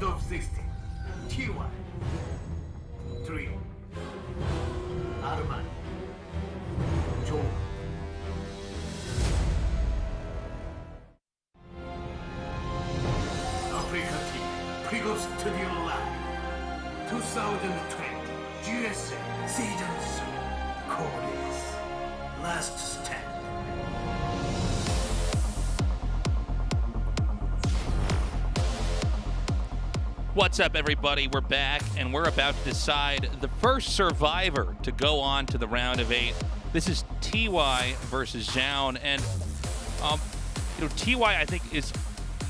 Round of 16. TY. 3. Armani. Zoun. Africa team. Pre-Go Studio Live. 2020. GSL Season 3. Korea's Last Stand. What's up, everybody? We're back, and we're about to decide the first survivor to go on to the round of 8. This is TY versus Zoun, and TY I think is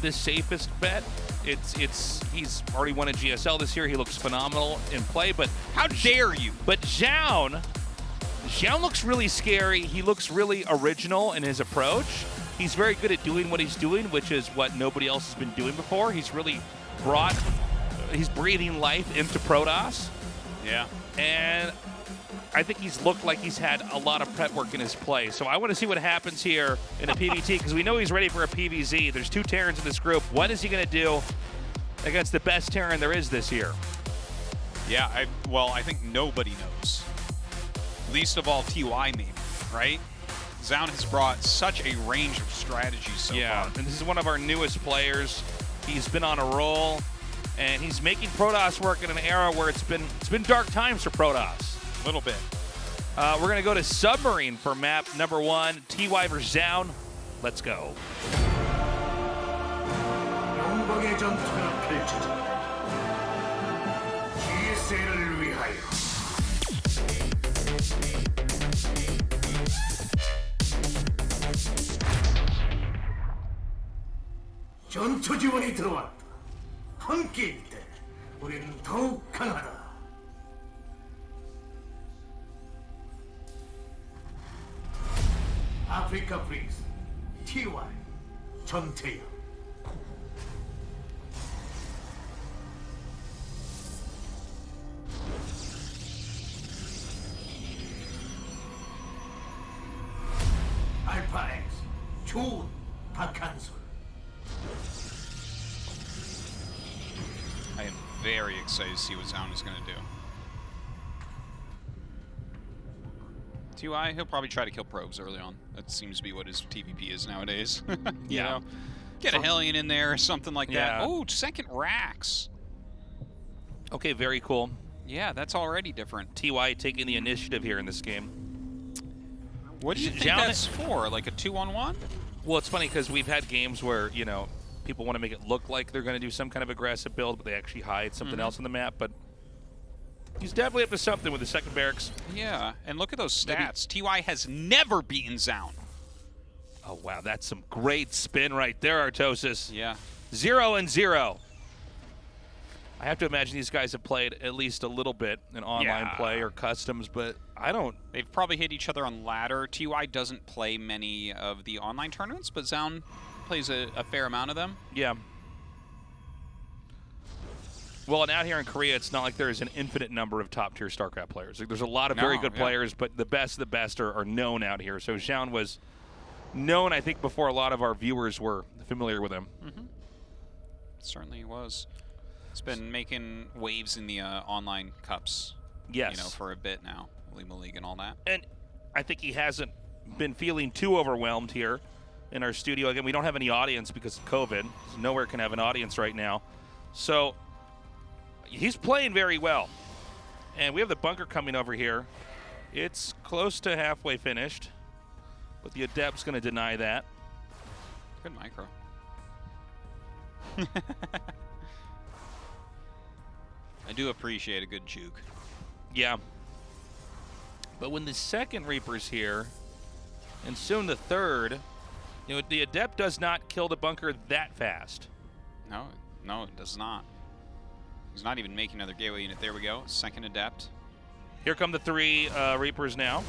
the safest bet. He's already won a GSL this year. He looks phenomenal in play, but how dare you? But Zoun looks really scary. He looks really original in his approach. He's very good at doing what he's doing, which is what nobody else has been doing before. He's really he's breathing life into Protoss. Yeah. And I think he's looked like he's had a lot of prep work in his play. So I want to see what happens here in a PvT, because we know he's ready for a PvZ. There's 2 Terrans in this group. What is he going to do against the best Terran there is this year? Yeah, I think nobody knows. Least of all TY maybe, right? Zoun has brought such a range of strategies so far. And this is one of our newest players. He's been on a roll, and he's making Protoss work in an era where it's been dark times for Protoss. A little bit. We're going to go to Submarine for map number 1, TY versus Zoun. Let's go. 영광의 전투가 펼쳐진다. GSL을 위하여. 전투 지원이 들어왔다. 함께일 때 우리는 더욱 강하다. 아프리카 프린스 TY 전태영. 알파 X 조운 박한솔. I am very excited to see what Zoun is going to do. TY, he'll probably try to kill probes early on. That seems to be what his TVP is nowadays. you know? Get a Hellion in there or something like that. Oh, 2nd Rax. Okay, very cool. Yeah, that's already different. TY taking the initiative here in this game. What do you think that's for? Like a 2-on-1? Well, it's funny because we've had games where, people want to make it look like they're going to do some kind of aggressive build, but they actually hide something else on the map. But he's definitely up to something with the 2nd barracks. Yeah, and look at those stats. TY has never beaten Zoun. Oh, wow, that's some great spin right there, Artosis. Yeah. 0-0. I have to imagine these guys have played at least a little bit in online play or customs, but I don't. They've probably hit each other on ladder. TY doesn't play many of the online tournaments, but Zoun plays a fair amount of them. Yeah. Well, and out here in Korea, it's not like there's an infinite number of top-tier StarCraft players. Like, there's a lot of very good players, but the best of the best are known out here. So Zoun was known, I think, before a lot of our viewers were familiar with him. Certainly he was. He's been making waves in the online cups. Yes. For a bit now, Lima League and all that. And I think he hasn't been feeling too overwhelmed here in our studio. Again, we don't have any audience because of COVID. Nowhere can have an audience right now. So he's playing very well. And we have the bunker coming over here. It's close to halfway finished, but the Adept's going to deny that. Good micro. I do appreciate a good juke. Yeah. But when the 2nd Reaper's here, and soon the 3rd, the Adept does not kill the bunker that fast. No, it does not. He's not even making another gateway unit. There we go. 2nd Adept. Here come the 3 Reapers now.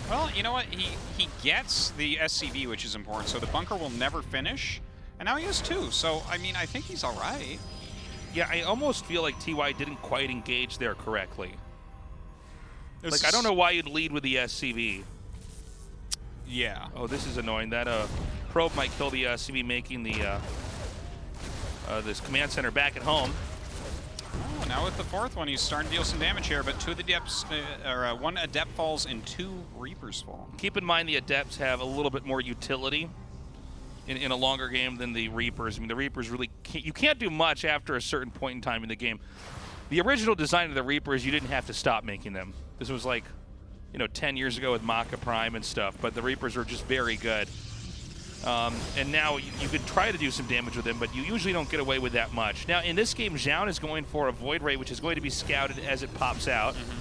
Well, you know what? He gets the SCV, which is important, so the bunker will never finish. And now he has 2, so, I mean, I think he's all right. Yeah, I almost feel like TY didn't quite engage there correctly. Like, I don't know why you'd lead with the SCV. Yeah. Oh, this is annoying. That probe might kill the SCV, making the this command center back at home. now with the fourth one, he's starting to deal some damage here, but two of the Adepts, one Adept falls and two Reapers fall. Keep in mind the Adepts have a little bit more utility in a longer game than the Reapers. I mean, the Reapers really you can't do much after a certain point in time in the game. The original design of the Reapers, you didn't have to stop making them. This was like, 10 years ago with Maka Prime and stuff, but the Reapers were just very good. And now you can try to do some damage with them, but you usually don't get away with that much. Now, in this game, Zoun is going for a Void Ray, which is going to be scouted as it pops out. Mm-hmm.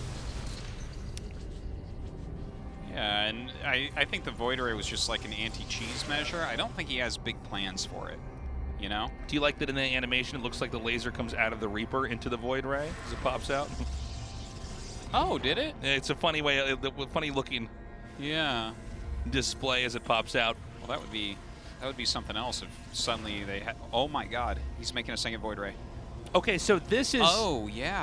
Yeah, and I think the Void Ray was just like an anti-cheese measure. I don't think he has big plans for it, Do you like that in the animation it looks like the laser comes out of the Reaper into the Void Ray as it pops out? Oh, did it? It's a funny way, funny looking display as it pops out. Well, that would be something else if suddenly they had. Oh my God, he's making a second Void Ray. Okay, so this is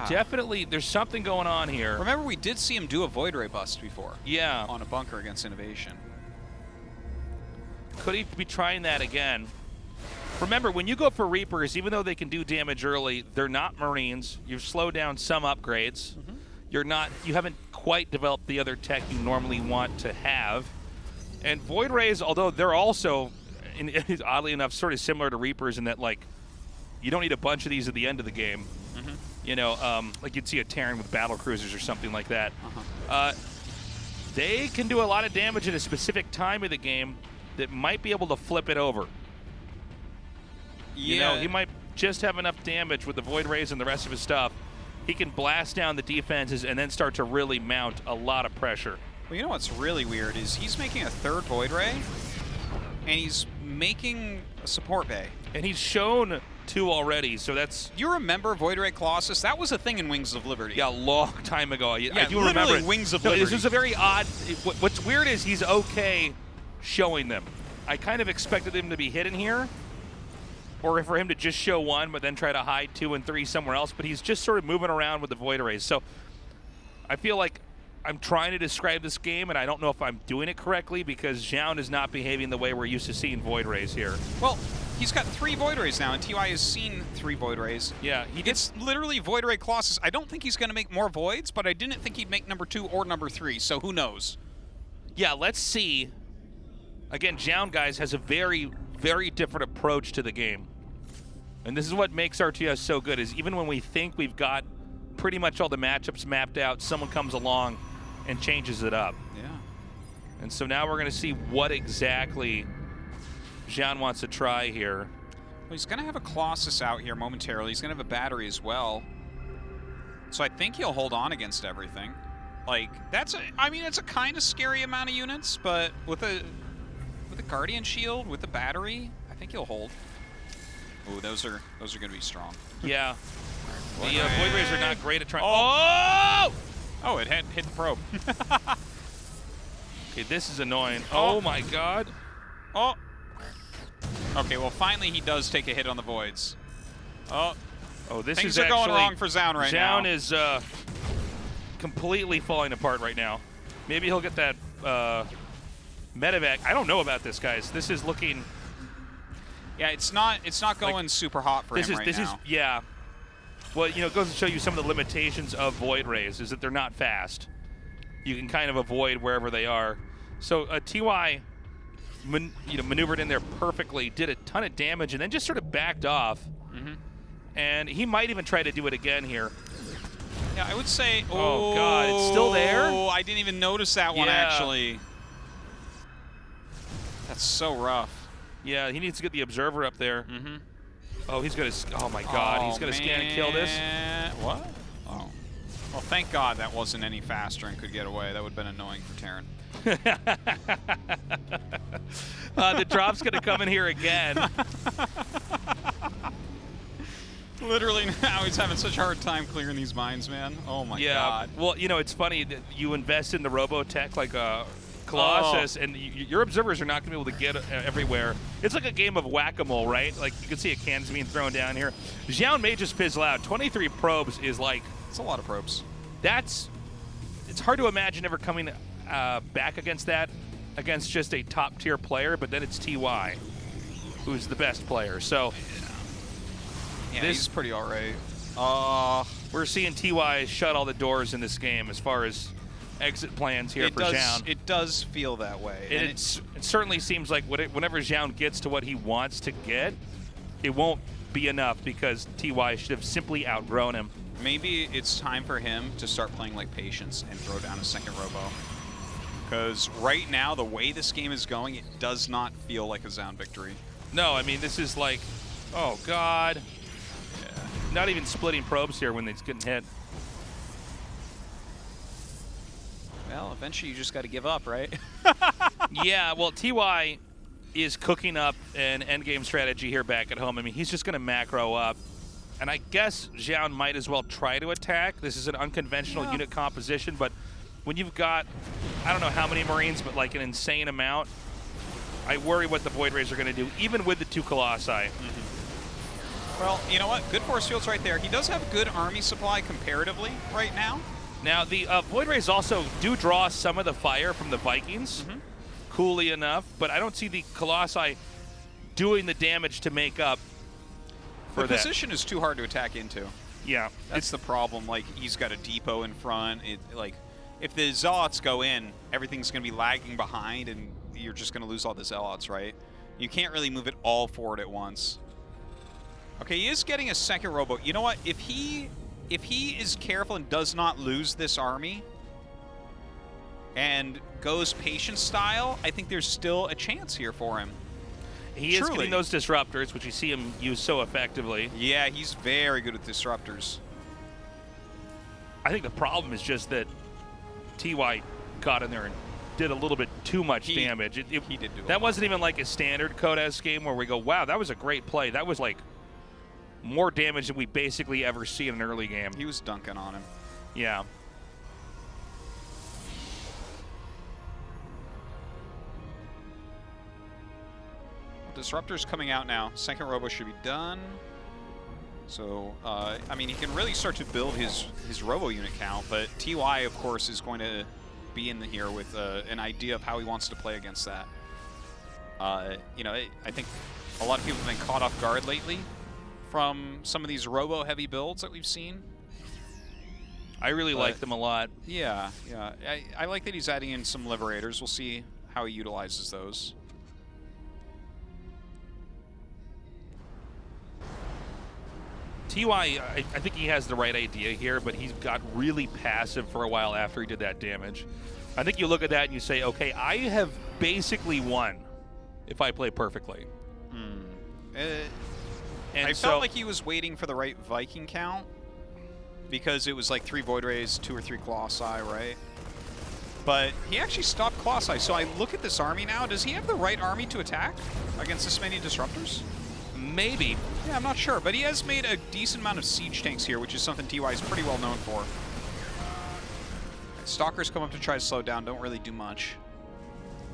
definitely there's something going on here. Remember, we did see him do a Void Ray bust before. Yeah. On a bunker against Innovation. Could he be trying that again? Remember, when you go for Reapers, even though they can do damage early, they're not Marines. You've slowed down some upgrades. Mm-hmm. You haven't quite developed the other tech you normally want to have. And Void Rays, although they're also, oddly enough, sort of similar to Reapers in that, like, you don't need a bunch of these at the end of the game. Mm-hmm. Like you'd see a Terran with battle cruisers or something like that. Uh-huh. They can do a lot of damage at a specific time of the game that might be able to flip it over. Yeah. He might just have enough damage with the Void Rays and the rest of his stuff. He can blast down the defenses and then start to really mount a lot of pressure. Well, you know what's really weird is he's making a third Void Ray, and he's making a support bay. And he's shown two already, so that's... You remember Void Ray Colossus? That was a thing in Wings of Liberty. Yeah, a long time ago. Yeah, I do literally remember it. Wings of No, Liberty. this was a very odd... What's weird is he's okay showing them. I kind of expected him to be hidden here, or for him to just show one, but then try to hide 2 and 3 somewhere else, but he's just sort of moving around with the Void Rays. So I feel like I'm trying to describe this game, and I don't know if I'm doing it correctly because Zoun is not behaving the way we're used to seeing Void Rays here. Well, he's got 3 Void Rays now, and TY has seen 3 Void Rays. Yeah, it's literally Void Ray Colossus. I don't think he's going to make more Voids, but I didn't think he'd make number 2 or number 3, so who knows? Yeah, let's see. Again, Zoun, guys, has a very, very different approach to the game. And this is what makes RTS so good, is even when we think we've got pretty much all the matchups mapped out, someone comes along and changes it up. Yeah. And so now we're going to see what exactly Zoun wants to try here. Well, he's going to have a Colossus out here momentarily. He's going to have a battery as well. So I think he'll hold on against everything. Like, it's a kind of scary amount of units, but with a Guardian Shield, with a battery, I think he'll hold. Ooh, those are going to be strong. Yeah. The Void Rays are not great at trying... Oh, it hit the probe. Okay, this is annoying. Oh my God. Oh. Okay, well, finally he does take a hit on the Voids. Oh, this things is are actually... going wrong for Zoun right now. Zoun is completely falling apart right now. Maybe he'll get that medevac. I don't know about this, guys. This is looking... Yeah, it's not going super hot for him right now. Yeah. Well, it goes to show you some of the limitations of Void Rays is that they're not fast. You can kind of avoid wherever they are. So TY, maneuvered in there perfectly, did a ton of damage, and then just sort of backed off. Mm-hmm. And he might even try to do it again here. Yeah, I would say. Oh God, it's still there. Oh, I didn't even notice that one actually. That's so rough. Yeah, he needs to get the observer up there. Mm-hmm. Oh, he's gonna. Oh my God, he's gonna scan and kill this. What? Oh. Well, thank God that wasn't any faster and could get away. That would have been annoying for Terran. The drop's gonna come in here again. Literally now he's having such a hard time clearing these mines, man. Oh my God. Well, it's funny that you invest in the Robotech like Colossus, and your observers are not going to be able to get everywhere. It's like a game of whack-a-mole, right? Like, you can see a cannon's being thrown down here. Zoun may just fizzle out. 23 probes is like... It's a lot of probes. It's hard to imagine ever coming back against that, against just a top-tier player, but then it's TY, who's the best player. So... Yeah, he's pretty all right. We're seeing TY shut all the doors in this game as far as exit plans here for Zoun. It does feel that way. And it certainly seems like whenever Zoun gets to what he wants to get, it won't be enough because TY should have simply outgrown him. Maybe it's time for him to start playing like Patience and throw down a second Robo. Because right now, the way this game is going, it does not feel like a Zoun victory. No, I mean, this is like, oh, God. Yeah. Not even splitting probes here when it's getting hit. Well, eventually you just got to give up, right? Yeah, well, TY is cooking up an endgame strategy here back at home. I mean, he's just going to macro up. And I guess Zoun might as well try to attack. This is an unconventional unit composition, but when you've got, I don't know how many Marines, but like an insane amount, I worry what the Void Rays are going to do, even with the 2 Colossi. Well, you know what? Good force fields right there. He does have good army supply comparatively right now. Now, the Void Rays also do draw some of the fire from the Vikings, coolly enough, but I don't see the Colossi doing the damage to make up for the that. position is too hard to attack into. Yeah. That's the problem. Like, he's got a depot in front. Like, if the Zealots go in, everything's going to be lagging behind, and you're just going to lose all the Zealots, right? You can't really move it all forward at once. Okay, he is getting a second rowboat. You know what? If he is careful and does not lose this army and goes Patience style, I think there's still a chance here for him. He is getting those disruptors, which you see him use so effectively. Yeah, he's very good with disruptors. I think the problem is just that TY got in there and did a little bit too much damage. He did do that wasn't even like a standard Codes game where we go, wow, that was a great play. That was like more damage than we basically ever see in an early game. He was dunking on him. Yeah. Disruptor's coming out now. Second robo should be done. So, I mean, he can really start to build his robo unit count, but TY, of course, is going to be in here with an idea of how he wants to play against that. You know, I think a lot of people have been caught off guard lately from some of these robo-heavy builds that we've seen. I really like them a lot. Yeah, yeah. I like that he's adding in some Liberators. We'll see how he utilizes those. TY, I think he has the right idea here, but he's got really passive for a while after he did that damage. I think you look at that and you say, okay, I have basically won if I play perfectly. And I felt like he was waiting for the right Viking count because it was like 3 Void Rays, 2 or 3 Colossi, right? But he actually stopped Colossi. So I look at this army now. Does he have the right army to attack against this many Disruptors? Maybe. Yeah, I'm not sure. But he has made a decent amount of siege tanks here, which is something TY is pretty well known for. Stalkers come up to try to slow down, don't really do much.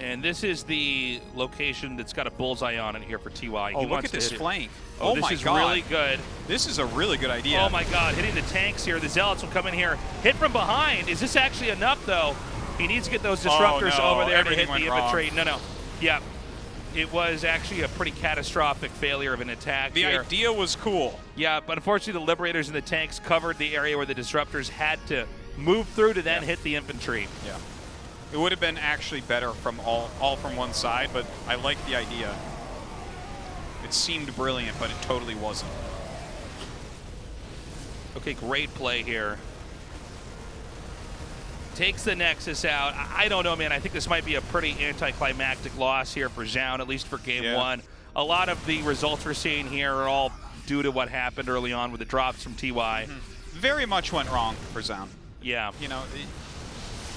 And this is the location that's got a bullseye on it here for TY. Oh, look at this flank. Oh, this is really good. This is a really good idea. Oh my God, hitting the tanks here. The Zealots will come in here. Hit from behind. Is this actually enough, though? He needs to get those Disruptors over there to hit the infantry. No, no. Yeah. It was actually a pretty catastrophic failure of an attack The here. idea was cool. Yeah, but unfortunately the Liberators and the tanks covered the area where the Disruptors had to move through to then hit the infantry. Yeah. It would have been actually better from all from one side, but I like the idea. It seemed brilliant, but it totally wasn't. Okay, great play here. Takes the Nexus out. I don't know, man. I think this might be a pretty anticlimactic loss here for Zoun, at least for game one. A lot of the results we're seeing here are all due to what happened early on with the drops from TY. Very much went wrong for Zoun. Yeah. You know,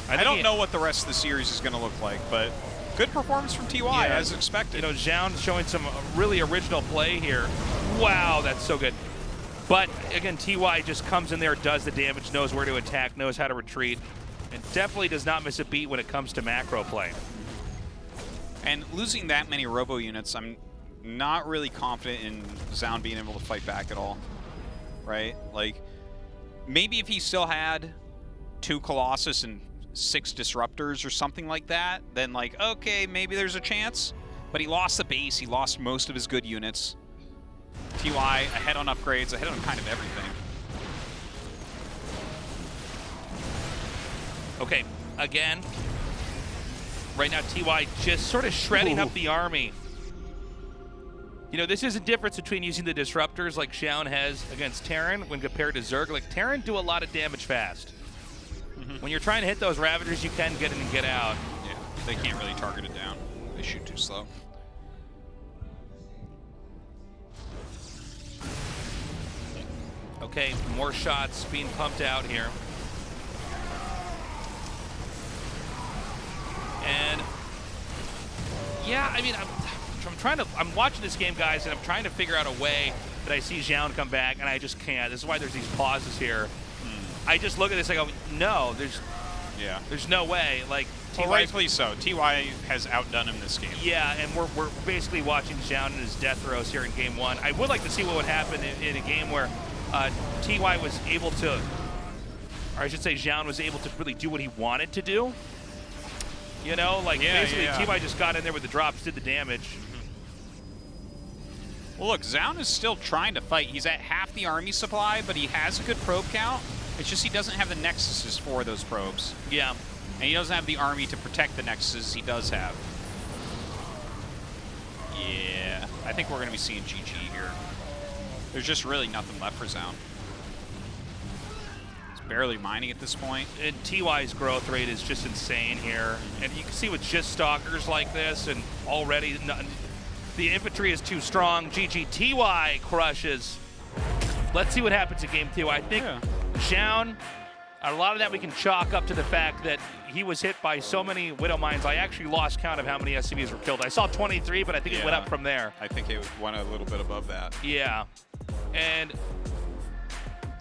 I don't know what the rest of the series is going to look like, but good performance from TY, as expected. You know, Zoun showing some really original play here. Wow, that's so good. But, again, TY just comes in there, does the damage, knows where to attack, knows how to retreat, and definitely does not miss a beat when it comes to macro play. And losing that many robo units, I'm not really confident in Zoun being able to fight back at all, right? Like, maybe if he still had 2 Colossus and 6 Disruptors or something like that, then like, okay, maybe there's a chance. But he lost the base, he lost most of his good units. TY ahead on upgrades, ahead on kind of everything. Okay, again, right now TY just sort of shredding up the army. You know, this is a difference between using the disruptors like Zoun has against Terran when compared to Zerg. Like, Terran do a lot of damage fast. When you're trying to hit those Ravagers, you can get in and get out. Yeah, they can't really target it down. They shoot too slow. Okay, more shots being pumped out here. And yeah, I mean, I'm watching this game, guys, and I'm trying to figure out a way that I see Zoun come back, and I just can't. This is why there's these pauses here. I just look at this, I go, no, there's no way. Like, well, rightfully so. TY has outdone him this game. Yeah, and we're basically watching Zoun in his death throes here in game 1. I would like to see what would happen in a game where TY was able to, or I should say Zoun was able to really do what he wanted to do. You know, like basically TY just got in there with the drops, did the damage. Well, look, Zoun is still trying to fight. He's at half the army supply, but he has a good probe count. It's just he doesn't have the nexuses for those probes. Yeah. And he doesn't have the army to protect the nexuses he does have. Yeah. I think we're going to be seeing GG here. There's just really nothing left for Zoun. He's barely mining at this point. And TY's growth rate is just insane here. And you can see with just stalkers like this, and already the infantry is too strong. GG. TY crushes. Let's see what happens in game 2. I think Zoun, a lot of that we can chalk up to the fact that he was hit by so many Widow Mines. I actually lost count of how many SCVs were killed. I saw 23, but I think it went up from there. I think it went a little bit above that. Yeah. And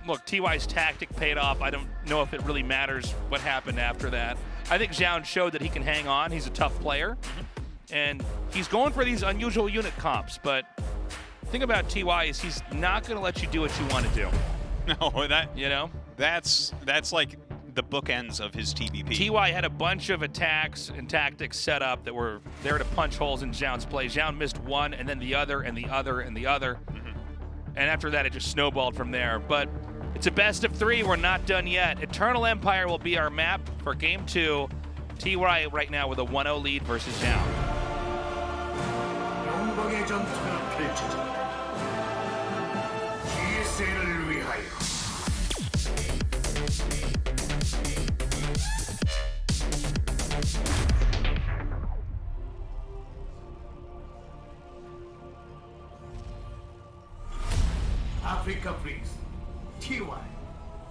look, TY's tactic paid off. I don't know if it really matters what happened after that. I think Zoun showed that he can hang on. He's a tough player. And he's going for these unusual unit comps, but the thing about TY is he's not going to let you do what you want to do. No, that's like the bookends of his TBP. TY had a bunch of attacks and tactics set up that were there to punch holes in Zoun's play. Zoun missed one, and then the other, and the other, and the other. And after that, it just snowballed from there. But it's a best of 3. We're not done yet. Eternal Empire will be our map for game 2. TY right now with a 1-0 lead versus Zoun. 영광의 전투가 펼쳐진다. GSL을 위하여. 아프리카 프린스 TY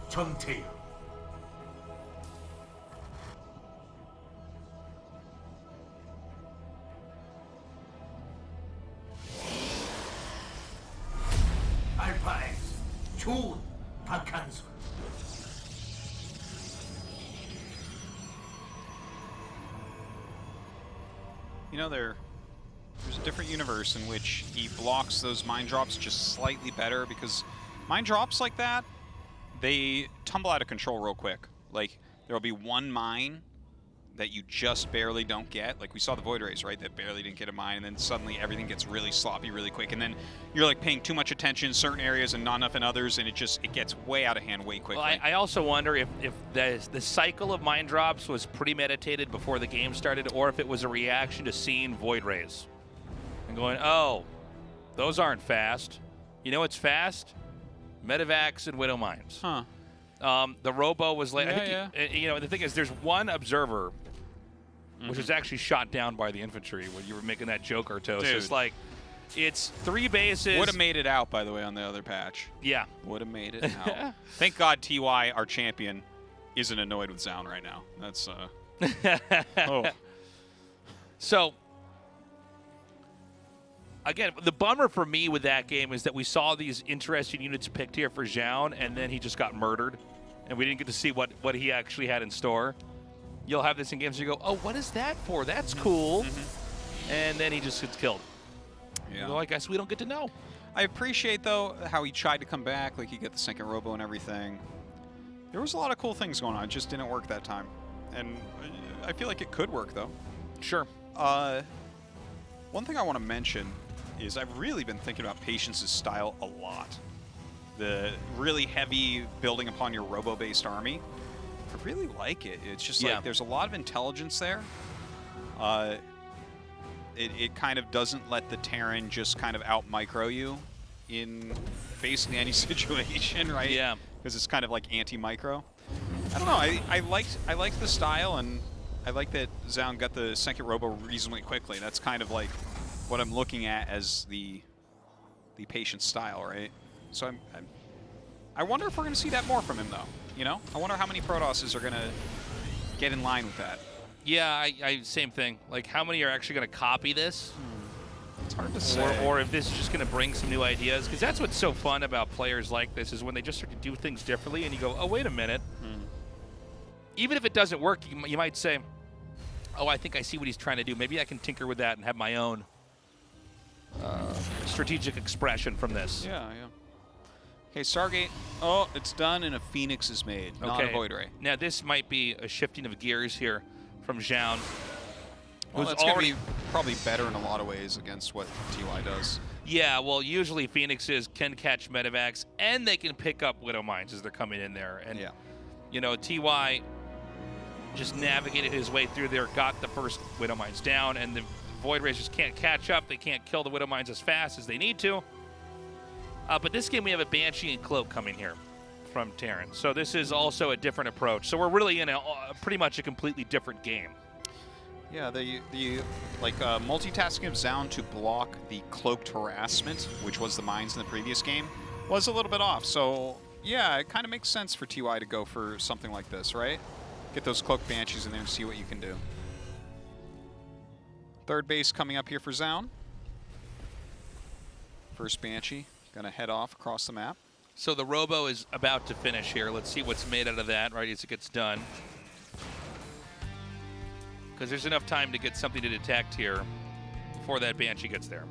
전태양. 알파엑스 조운 박한솔. You know, there's a different universe in which he blocks those mine drops just slightly better, because mine drops like that, they tumble out of control real quick. Like, there'll be one mine that you just barely don't get. Like, we saw the Void Rays, right? That barely didn't get a mine, and then suddenly everything gets really sloppy really quick, and then you're like paying too much attention in certain areas and not enough in others, and it gets way out of hand way quickly. Well, I also wonder if the cycle of mine drops was premeditated before the game started, or if it was a reaction to seeing Void Rays and going, oh, those aren't fast. You know what's fast? Medivacs and Widow Mines. Huh. The Robo was late. Yeah, you know, the thing is, there's one observer which was actually shot down by the infantry when you were making that joke, Artos. It's like, it's 3 bases. Would have made it out, by the way, on the other patch. Yeah. Would have made it out. Thank God TY, our champion, isn't annoyed with Zoun right now. That's, oh. So, again, the bummer for me with that game is that we saw these interesting units picked here for Zoun, and then he just got murdered, and we didn't get to see what he actually had in store. You'll have this in games where you go, oh, what is that for? That's cool. And then he just gets killed. Yeah. Well, I guess we don't get to know. I appreciate, though, how he tried to come back. Like, he got the second Robo and everything. There was a lot of cool things going on. It just didn't work that time. And I feel like it could work, though. Sure. One thing I want to mention is I've really been thinking about Patience's style a lot. The really heavy building upon your Robo-based army. I really like it. It's just Yeah. like there's a lot of intelligence there. It kind of doesn't let the Terran just kind of out micro you in basically any situation, right? Yeah. Because it's kind of like anti-micro. I don't know. I liked the style, and I like that Zoun got the second robo reasonably quickly. That's kind of like what I'm looking at as the patient style, right? So I wonder if we're going to see that more from him, though. You know, I wonder how many Protosses are going to get in line with that. Yeah, I same thing. Like, how many are actually going to copy this? It's hard to say. Or if this is just going to bring some new ideas. Because that's what's so fun about players like this, is when they just start to do things differently and you go, oh, wait a minute. Even if it doesn't work, you might say, oh, I think I see what he's trying to do. Maybe I can tinker with that and have my own strategic expression from this. Yeah. Okay, Stargate. Oh, it's done, and a Phoenix is made, not a Void Ray. Now, this might be a shifting of gears here from Zoun. Well, that's going to be probably better in a lot of ways against what TY does. Yeah, well, usually Phoenixes can catch medevacs, and they can pick up Widow Mines as they're coming in there. And, you know, TY just navigated his way through there, got the first Widow Mines down, and the Void Rays just can't catch up. They can't kill the Widow Mines as fast as they need to. But this game, we have a Banshee and Cloak coming here from Terran. So this is also a different approach. So we're really in pretty much a completely different game. Yeah, the multitasking of Zoun to block the cloaked harassment, which was the mines in the previous game, was a little bit off. So yeah, it kind of makes sense for TY to go for something like this, right? Get those cloaked Banshees in there and see what you can do. Third base coming up here for Zoun. First Banshee gonna head off across the map. So the Robo is about to finish here. Let's see what's made out of that right as it gets done. Because there's enough time to get something to detect here before that Banshee gets there.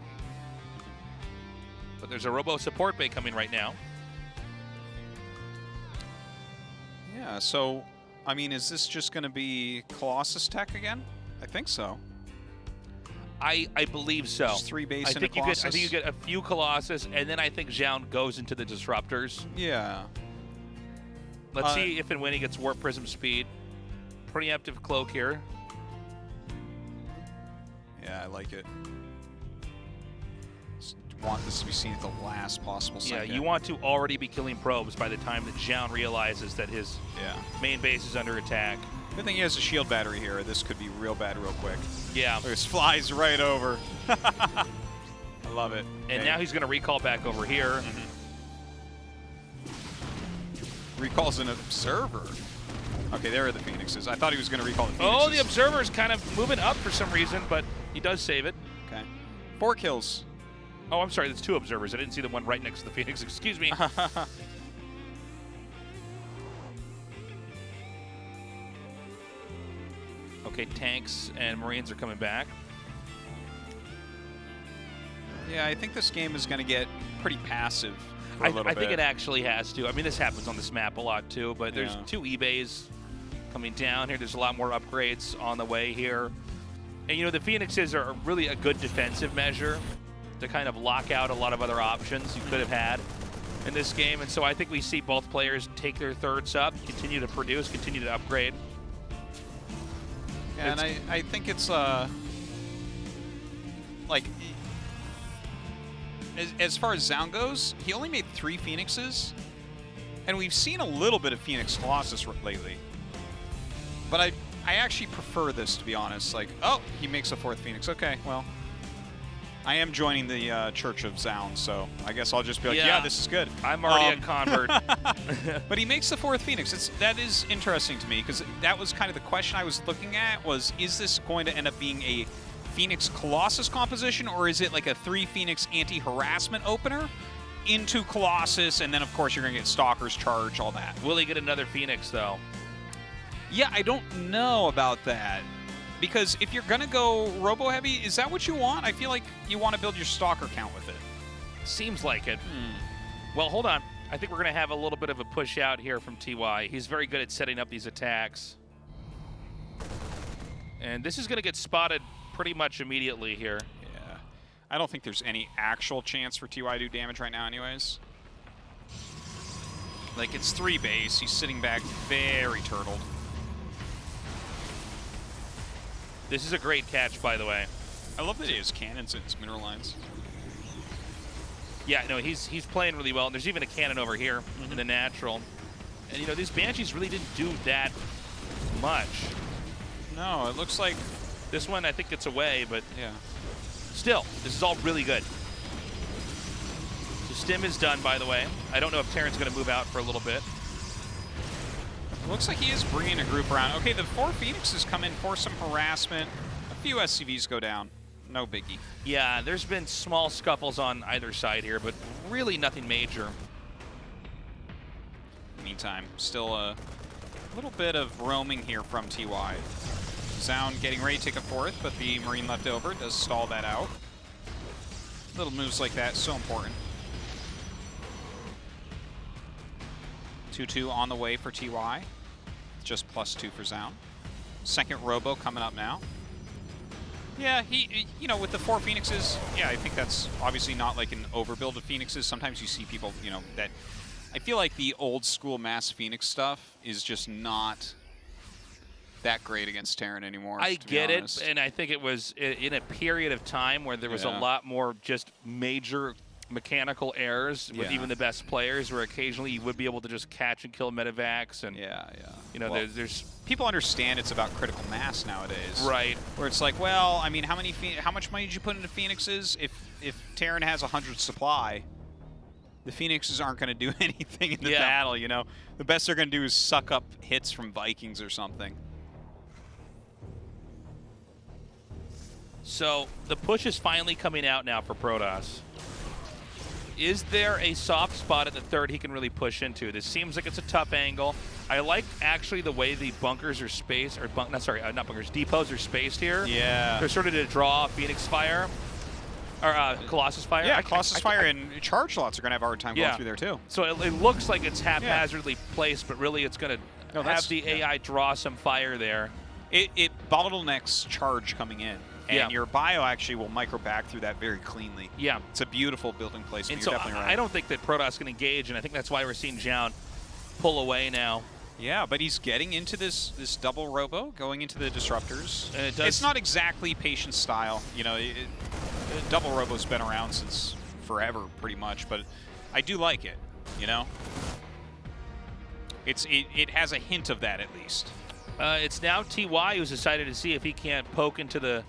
But there's a Robo support bay coming right now. Yeah, so, I mean, is this just going to be Colossus tech again? I think so. I believe so. Just 3 base I and think a Colossus. I think you get a few Colossus, and then I think Zoun goes into the Disruptors. Yeah. Let's see if and when he gets Warp Prism speed. Preemptive Cloak here. Yeah, I like it. Just want this to be seen at the last possible second. Yeah, you want to already be killing probes by the time that Zoun realizes that his main base is under attack. Good thing he has a shield battery here. This could be real bad real quick. Yeah. This flies right over. I love it. And now he's going to recall back over here. Recalls an Observer. Okay, there are the Phoenixes. I thought he was going to recall the Phoenixes. Oh, the Observer's kind of moving up for some reason, but he does save it. Okay. 4 kills. Oh, I'm sorry. There's 2 Observers. I didn't see the one right next to the Phoenix. Excuse me. Okay, tanks and Marines are coming back. Yeah, I think this game is going to get pretty passive for a little bit. I think it actually has to. I mean, this happens on this map a lot too, but there's 2 eBays coming down here. There's a lot more upgrades on the way here. And, you know, the Phoenixes are really a good defensive measure to kind of lock out a lot of other options you could have had in this game. And so I think we see both players take their thirds up, continue to produce, continue to upgrade. Yeah, and I think it's, like, as far as Zoun goes, he only made 3 Phoenixes, and we've seen a little bit of Phoenix Colossus lately. But I actually prefer this, to be honest. Like, oh, he makes a 4th Phoenix. Okay, well, I am joining the Church of Zoun, so I guess I'll just be like, yeah, this is good. I'm already a convert. But he makes the 4th Phoenix. That is interesting to me, because that was kind of the question I was looking at, was, is this going to end up being a Phoenix Colossus composition, or is it like a 3 Phoenix anti-harassment opener into Colossus, and then, of course, you're going to get Stalker's Charge, all that. Will he get another Phoenix, though? Yeah, I don't know about that. Because if you're going to go robo-heavy, is that what you want? I feel like you want to build your Stalker count with it. Seems like it. Well, hold on. I think we're going to have a little bit of a push out here from TY. He's very good at setting up these attacks. And this is going to get spotted pretty much immediately here. Yeah. I don't think there's any actual chance for TY to do damage right now anyways. Like, it's 3 base. He's sitting back very turtled. This is a great catch, by the way. I love that he has cannons in his mineral lines. Yeah, no, he's playing really well. And there's even a cannon over here in the natural. And, you know, these Banshees really didn't do that much. No, it looks like... This one, I think, gets away, but Yeah. still, this is all really good. So Stim is done, by the way. I don't know if Terran's going to move out for a little bit. It looks like he is bringing a group around. Okay, the 4 Phoenixes come in for some harassment. A few SCVs go down. No biggie. Yeah, there's been small scuffles on either side here, but really nothing major. Meantime, still a little bit of roaming here from TY. Zoun getting ready to take a 4th, but the Marine left over does stall that out. Little moves like that, so important. 2-2 on the way for TY. Just +2 for Zoun. Second Robo coming up now. Yeah, you know, with the 4 Phoenixes, yeah, I think that's obviously not like an overbuild of Phoenixes. Sometimes you see people, you know, that... I feel like the old school mass Phoenix stuff is just not that great against Terran anymore. I get it, and I think it was in a period of time where there was a lot more just major mechanical errors with even the best players, where occasionally you would be able to just catch and kill medevacs, and you know, well, there's people understand it's about critical mass nowadays, right? Where it's like, well, I mean, how much money did you put into Phoenixes? If Terran has 100 supply, the Phoenixes aren't going to do anything in the battle. You know, the best they're going to do is suck up hits from Vikings or something. So the push is finally coming out now for Protoss. Is there a soft spot at the 3rd he can really push into? This seems like it's a tough angle. I like actually the way the bunkers are spaced, or not bunkers, depots are spaced here. Yeah. They're sort of to draw Phoenix Fire, or Colossus Fire. Yeah, Colossus Fire and charge slots are going to have a hard time going through there too. So it looks like it's haphazardly placed, but really it's going to have the AI draw some fire there. It bottlenecks charge coming in. And your bio actually will micro back through that very cleanly. Yeah. It's a beautiful building placement. And so You're definitely right. I don't think that Protoss can engage, and I think that's why we're seeing Zoun pull away now. Yeah, but he's getting into this double robo, going into the disruptors. And it's not exactly patient style. You know, double robo's been around since forever, pretty much. But I do like it. You know, it has a hint of that at least. It's now TY who's decided to see if he can't poke into the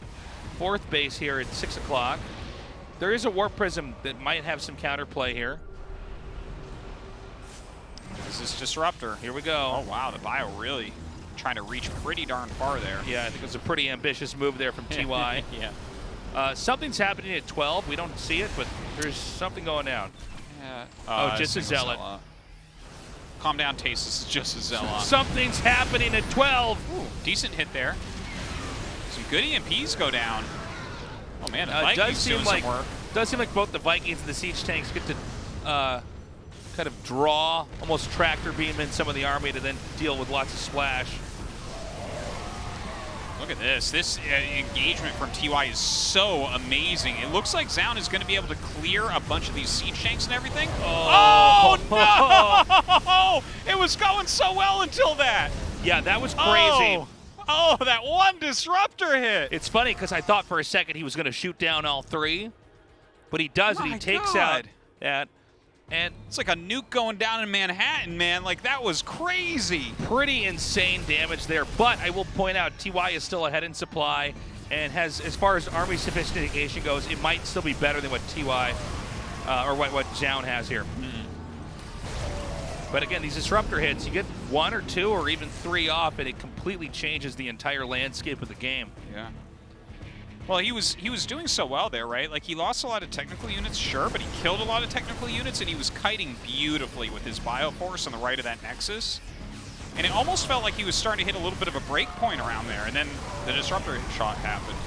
4th base here at 6 o'clock. There is a Warp Prism that might have some counterplay here. This is Disruptor. Here we go. Oh, wow. The bio really trying to reach pretty darn far there. Yeah, I think it was a pretty ambitious move there from TY. Yeah. Something's happening at 12. We don't see it, but there's something going down. Yeah. Oh, just a Zealot. Calm down, Taste. This is just a Zealot. Something's happening at 12. Ooh, decent hit there. Some good EMPs go down. Oh, man, the Vikings doing some work. Does seem like both the Vikings and the siege tanks get to kind of draw, almost tractor beam in some of the army to then deal with lots of splash. Look at this. This engagement from TY is so amazing. It looks like Zoun is going to be able to clear a bunch of these siege tanks and everything. Oh, no! It was going so well until that. Yeah, that was crazy. Oh, that one disruptor hit. It's funny because I thought for a second he was going to shoot down all 3, but he does, and he takes out that. And it's like a nuke going down in Manhattan, man. Like, that was crazy. Pretty insane damage there. But I will point out, TY is still ahead in supply and has, as far as army sophistication goes, it might still be better than what TY or what Zoun has here. But again, these disruptor hits, you get 1 or 2 or even 3 off, and it completely changes the entire landscape of the game. Yeah. Well, he was doing so well there, right? Like, he lost a lot of technical units, sure, but he killed a lot of technical units, and he was kiting beautifully with his Bioforce on the right of that Nexus. And it almost felt like he was starting to hit a little bit of a break point around there, and then the disruptor shot happened.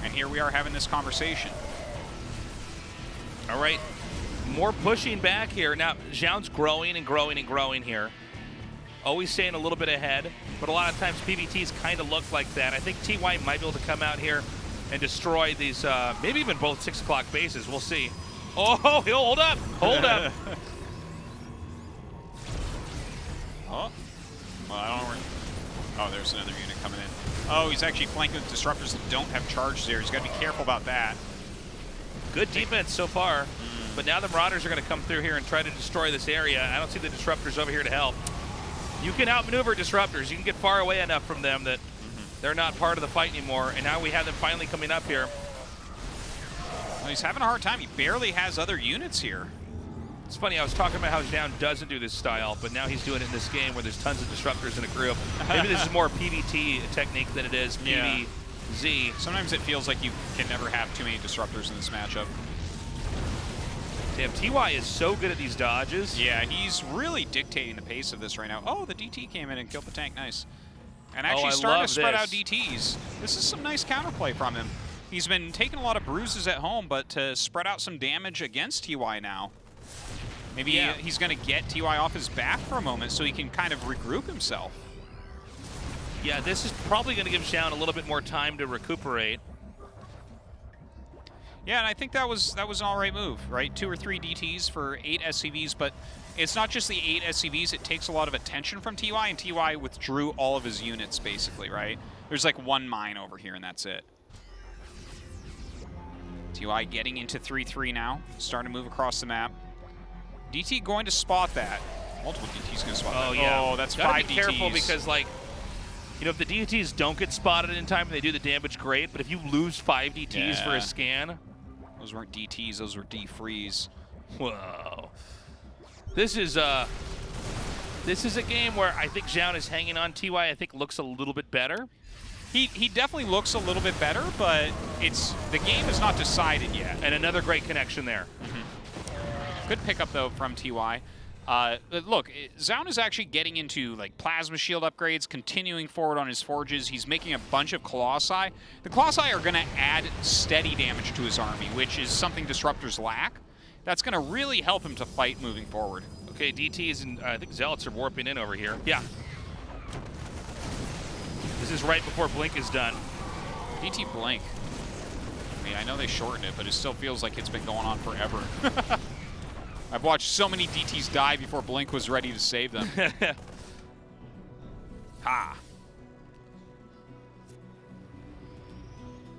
And here we are having this conversation. All right, more pushing back here. Now, Zoun's growing and growing and growing here. Always staying a little bit ahead, but a lot of times PVTs kind of look like that. I think TY might be able to come out here and destroy these, maybe even both 6 o'clock bases. We'll see. Oh, he'll hold up. Hold up. Oh. Well, I don't know where... Oh, there's another unit coming in. Oh, he's actually flanking with disruptors that don't have charge there. He's got to be careful about that. Good defense so far, but now the Marauders are going to come through here and try to destroy this area. I don't see the disruptors over here to help. You can outmaneuver disruptors. You can get far away enough from them that they're not part of the fight anymore, and now we have them finally coming up here. Well, he's having a hard time. He barely has other units here. It's funny, I was talking about how Zoun doesn't do this style, but now he's doing it in this game where there's tons of disruptors in a group. Maybe this is more PvT technique than it is PvZ. Sometimes it feels like you can never have too many disruptors in this matchup. Damn, TY is so good at these dodges. Yeah, he's really dictating the pace of this right now. Oh, the DT came in and killed the tank. Nice. And actually starting to spread out DTs. This is some nice counterplay from him. He's been taking a lot of bruises at home, but to spread out some damage against TY now. Maybe he's going to get TY off his back for a moment so he can kind of regroup himself. Yeah, this is probably going to give Zoun a little bit more time to recuperate. Yeah, and I think that was an all right move, right? 2 or 3 DTs for 8 SCVs, but it's not just the 8 SCVs. It takes a lot of attention from TY, and TY withdrew all of his units, basically, right? There's like 1 mine over here, and that's it. TY getting into 3-3 now, starting to move across the map. DT going to spot that. Multiple DTs going to spot that. Oh, yeah. Oh, that's Gotta 5 be DTs. careful because, like, you know, if the DTs don't get spotted in time and they do the damage, great. But if you lose 5 DTs for a scan... Those weren't DTs, those were D-frees. Whoa. This is a game where I think Zoun is hanging on. TY, I think, looks a little bit better. He definitely looks a little bit better, but the game is not decided yet. And another great connection there. Good pickup, though, from TY. Look, Zoun is actually getting into like plasma shield upgrades, continuing forward on his forges. He's making a bunch of Colossi. The Colossi are going to add steady damage to his army, which is something Disruptors lack. That's going to really help him to fight moving forward. Okay, DTs and I think Zealots are warping in over here. Yeah. This is right before Blink is done. DT Blink. I mean, I know they shortened it, but it still feels like it's been going on forever. I've watched so many DTs die before Blink was ready to save them. Ha!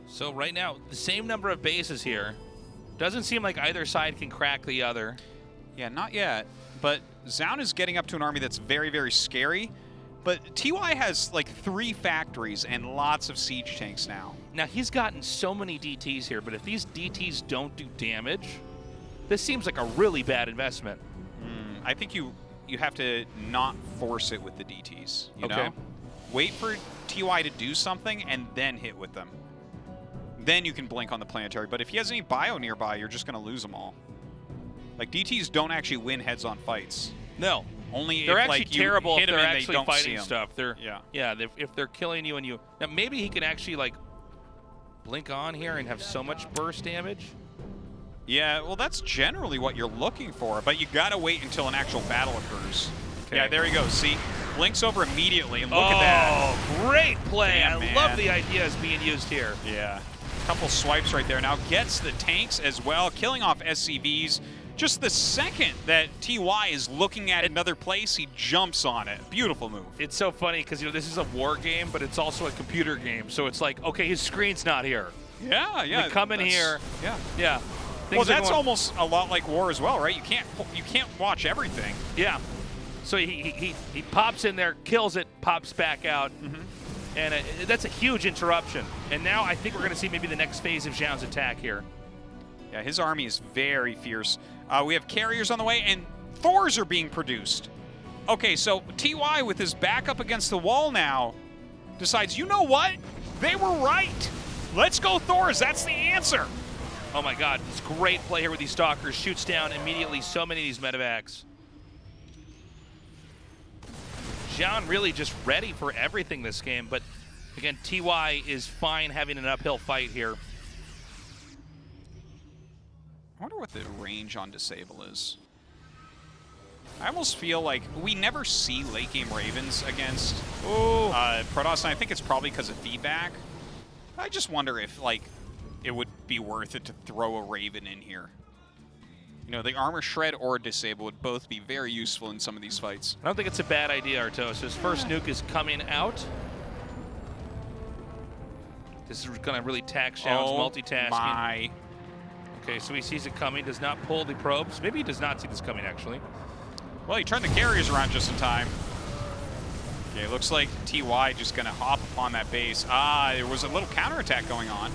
So right now, the same number of bases here. Doesn't seem like either side can crack the other. Yeah, not yet. But Zoun is getting up to an army that's very, very scary. But TY has like 3 factories and lots of siege tanks now. Now, he's gotten so many DTs here, but if these DTs don't do damage, this seems like a really bad investment. I think you have to not force it with the DTs, you know? Wait for TY to do something and then hit with them. Then you can blink on the planetary. But if he has any bio nearby, you're just going to lose them all. Like, DTs don't actually win heads-on fights. No. Only they're if, actually like, terrible you hit if them they're and actually they don't fighting see stuff. They're, yeah, if they're killing you and you... Now, maybe he can actually, like, blink on here and have so much burst damage. Yeah, well, that's generally what you're looking for, but you gotta wait until an actual battle occurs. Okay. Yeah, there he goes. See, blinks over immediately, and look at that. Oh, great play! Damn, I love the ideas being used here. Yeah, couple swipes right there. Now gets the tanks as well, killing off SCVs. Just the second that TY is looking at another place, he jumps on it. Beautiful move. It's so funny because, you know, this is a war game, but it's also a computer game. So it's like, okay, his screen's not here. Yeah, yeah. They come in here. Yeah. Well, that's almost a lot like war as well, right? You can't watch everything. Yeah. So he pops in there, kills it, pops back out, and that's a huge interruption. And now I think we're going to see maybe the next phase of Zoun's attack here. Yeah, his army is very fierce. We have carriers on the way, and Thors are being produced. Okay, so TY with his back up against the wall now decides, you know what? They were right. Let's go Thors. That's the answer. Oh my God, it's great play here with these Stalkers. Shoots down immediately so many of these medevacs. Zoun really just ready for everything this game, but again, TY is fine having an uphill fight here. I wonder what the range on Disable is. I almost feel like we never see late game Ravens against Protoss, and I think it's probably because of feedback. I just wonder if, like, it would be worth it to throw a Raven in here. You know, the armor shred or disable would both be very useful in some of these fights. I don't think it's a bad idea, Artos. His first nuke is coming out. This is going to really tax Zoun's multitasking. My. Okay, so he sees it coming, does not pull the probes. Maybe he does not see this coming, actually. Well, he turned the carriers around just in time. Okay, looks like TY just going to hop upon that base. Ah, there was a little counterattack going on.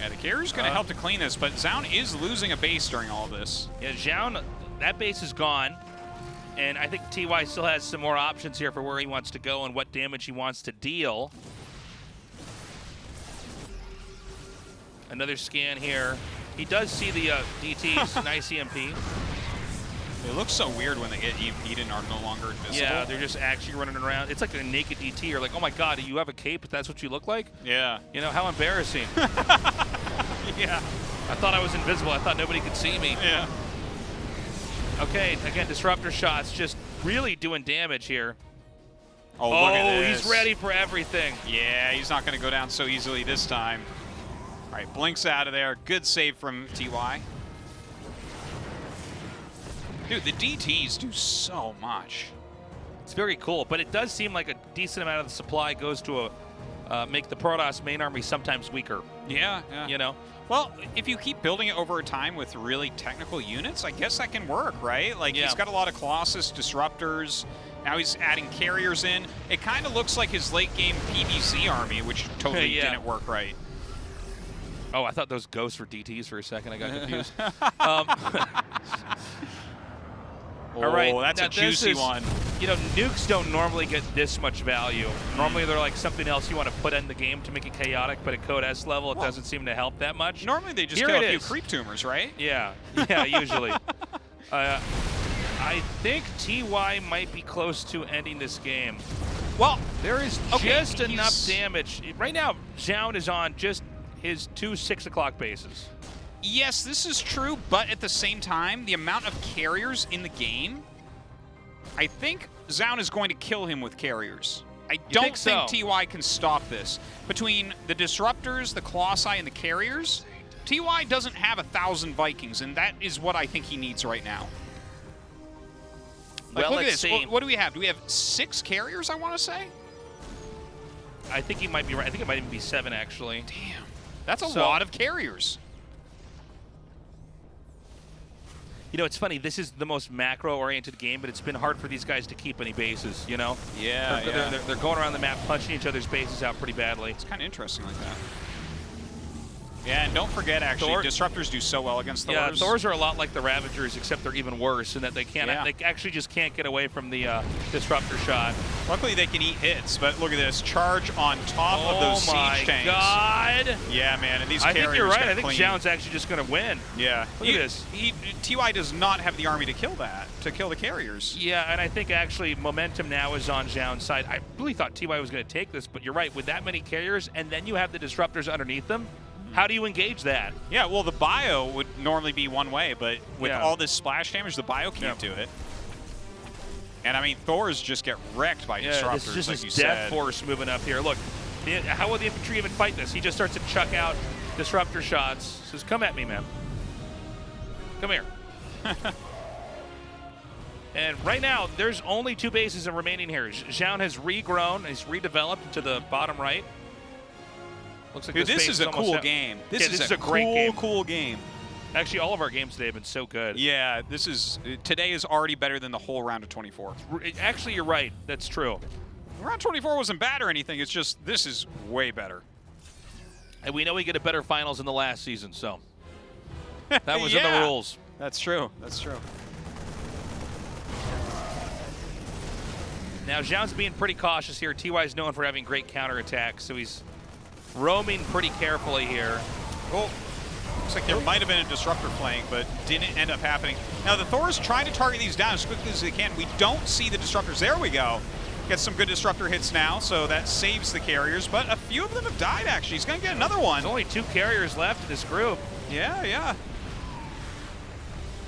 Yeah, the carrier's going to help to clean this, but Zoun is losing a base during all of this. Yeah, Zoun, that base is gone. And I think TY still has some more options here for where he wants to go and what damage he wants to deal. Another scan here. He does see the DTs, nice EMP. It looks so weird when they get EMP'd and are no longer invisible. Yeah, they're just actually running around. It's like a naked DT. You're like, oh my god, do you have a cape? That's what you look like? Yeah. You know, how embarrassing. Yeah. I thought I was invisible. I thought nobody could see me. Yeah. Okay, again, disruptor shots just really doing damage here. Oh, look at this. He's ready for everything. Yeah, he's not going to go down so easily this time. All right, blinks out of there. Good save from TY. Dude, the DTs do so much. It's very cool, but it does seem like a decent amount of the supply goes to make the Protoss main army sometimes weaker. Yeah, yeah. You know? Well, if you keep building it over time with really technical units, I guess that can work, right? Like, he's got a lot of Colossus, Disruptors. Now he's adding carriers in. It kind of looks like his late-game PVC army, which totally didn't work right. Oh, I thought those ghosts were DTs for a second. I got confused. All right, that's a juicy one. You know, nukes don't normally get this much value. Normally they're like something else you want to put in the game to make it chaotic, but at Code S level, it doesn't seem to help that much. Normally they just kill a few creep tumors, right? Yeah, yeah, usually. I think TY might be close to ending this game. Well, there is just enough damage. Right now, Zoun is on just his 2 6 o'clock bases. Yes, this is true, but at the same time, the amount of carriers in the game, I think Zoun is going to kill him with carriers. I don't think TY can stop this. Between the Disruptors, the Colossi, and the carriers, TY doesn't have 1,000 Vikings, and that is what I think he needs right now. Like, look at this. What do we have? Do we have 6 carriers, I want to say? I think he might be right. I think it might even be 7, actually. Damn. That's a lot of carriers. You know, it's funny. This is the most macro-oriented game, but it's been hard for these guys to keep any bases, you know? Yeah, they're going around the map, punching each other's bases out pretty badly. It's kind of interesting like that. Yeah, and don't forget, actually, Disruptors do so well against Thors. Yeah, Thors are a lot like the Ravagers, except they're even worse in that they can't. They actually just can't get away from the Disruptor shot. Luckily, they can eat hits, but look at this. Charge on top of those siege tanks. Oh, my God. Yeah, man, and these carriers I think you're right. I think Zoun's actually just going to win. Yeah. Look at this. TY does not have the army to kill to kill the carriers. Yeah, and I think actually momentum now is on Zoun's side. I really thought TY was going to take this, but you're right. With that many carriers, and then you have the Disruptors underneath them, how do you engage that? Yeah, well, the bio would normally be one way, but with all this splash damage, the bio can't do it. And, I mean, Thors just get wrecked by Disruptors, this is just like his you death said. force moving up here. Look, how will the infantry even fight this? He just starts to chuck out Disruptor shots. Says, come at me, man. Come here. And right now, there's only 2 bases remaining here. Zoun has regrown. He's redeveloped to the bottom right. Looks like this is a cool game. This is a great game. Cool game. Actually, all of our games today have been so good. Yeah, today is already better than the whole round of 24. Actually, you're right. That's true. Round 24 wasn't bad or anything. It's just this is way better. And we know we get a better finals in the last season, so that was in the rules. That's true. That's true. Now, Zoun's being pretty cautious here. TY is known for having great counterattacks, so he's roaming pretty carefully here. Well, looks like there might have been a Disruptor flank, but didn't end up happening. Now, the Thors trying to target these down as quickly as they can. We don't see the Disruptors. There we go. Gets some good Disruptor hits now, so that saves the carriers, but a few of them have died, actually. He's going to get another one. There's only 2 carriers left in this group. Yeah, yeah.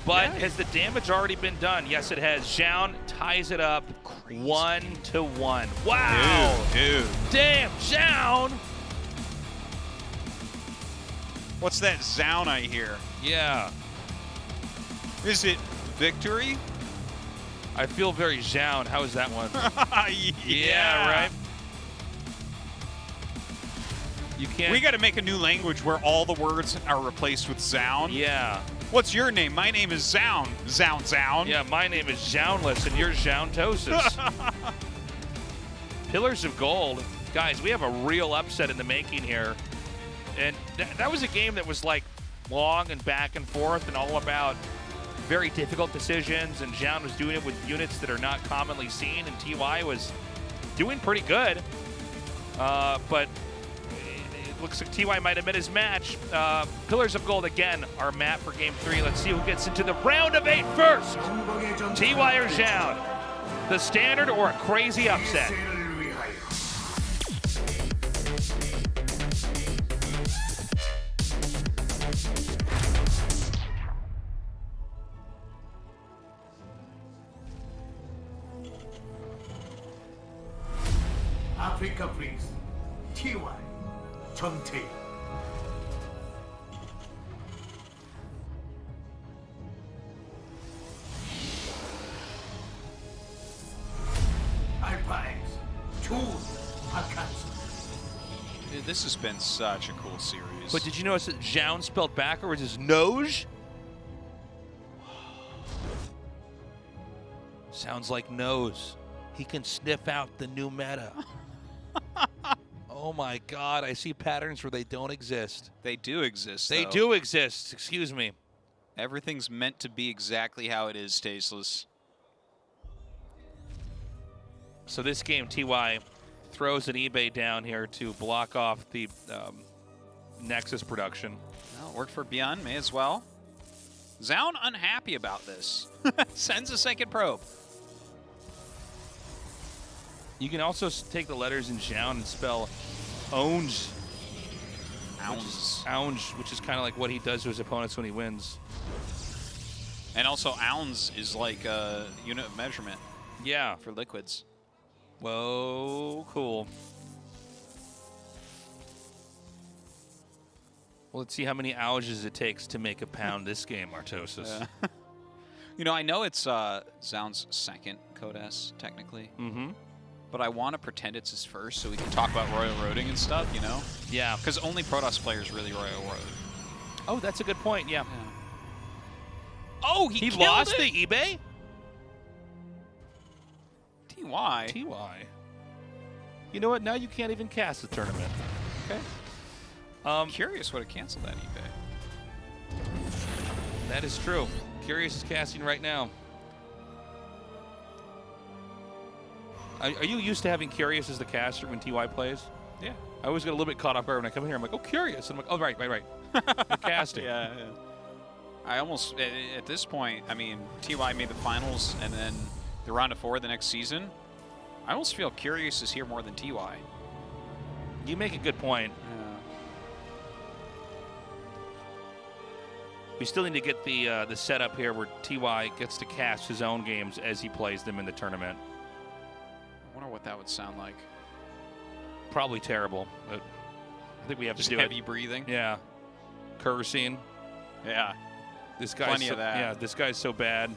But has the damage already been done? Yes, it has. Zoun ties it up 1-1. Wow. Dude. Damn, Zoun. What's that Zoun I hear? Yeah. Is it victory? I feel very Zoun. How is that one? Yeah, right? You can't. We got to make a new language where all the words are replaced with Zoun. Yeah. What's your name? My name is Zoun. Zoun. Yeah, my name is Zounless, and you're Zountosis. Pillars of Gold. Guys, we have a real upset in the making here. And that was a game that was like long and back and forth and all about very difficult decisions, and Zoun was doing it with units that are not commonly seen, and TY was doing pretty good. But it looks like TY might have met his match. Pillars of Gold again, our map for Game 3. Let's see who gets into the round of 8 first. TY or Zoun? The standard or a crazy upset? 세를 위하여. 아프리카 프린스 TY 정태희. 알파 X 조운 박한수. Dude, this has been such a cool series. But did you notice that Zoun spelled backwards is nose? Sounds like nose. He can sniff out the new meta. Oh my God, I see patterns where they don't exist. They do exist, They though. do exist, excuse me. Everything's meant to be exactly how it is, Tasteless. So this game, TY throws an eBay down here to block off the Nexus production. Well, it worked for Beyond, may as well. Zoun unhappy about this. Sends a second probe. You can also take the letters in Zoun and spell Ounge. Ounge, which is kind of like what he does to his opponents when he wins. And also, ounce is like a unit of measurement Yeah. for liquids. Whoa, cool. Well, let's see how many ounces it takes to make a pound this game, Artosis. You know, I know it's Zoun's second Code S, technically. Mm-hmm. But I want to pretend it's his first so we can talk about Royal Roading and stuff, you know? Yeah. Because only Protoss players really Royal Road. Oh, that's a good point, yeah. Oh, He killed lost it? the eBay? TY. TY. You know what? Now you can't even cast the tournament. Okay. Curious would have canceled that eBay. That is true. Curious is casting right now. Are you used to having Curious as the caster when TY plays? Yeah. I always get a little bit caught off guard when I come in here. I'm like, oh, Curious. And I'm like, oh, right. You're casting. Yeah. I almost, at this point, I mean, TY made the finals and then the round of 4 the next season. I almost feel Curious is here more than TY. You make a good point. We still need to get the setup here where TY gets to cast his own games as he plays them in the tournament. I wonder what that would sound like. Probably terrible, but I think we have Just to do heavy it. breathing. Yeah. Cursing. Yeah. This guy's Plenty so, of that. Yeah, this guy's so bad.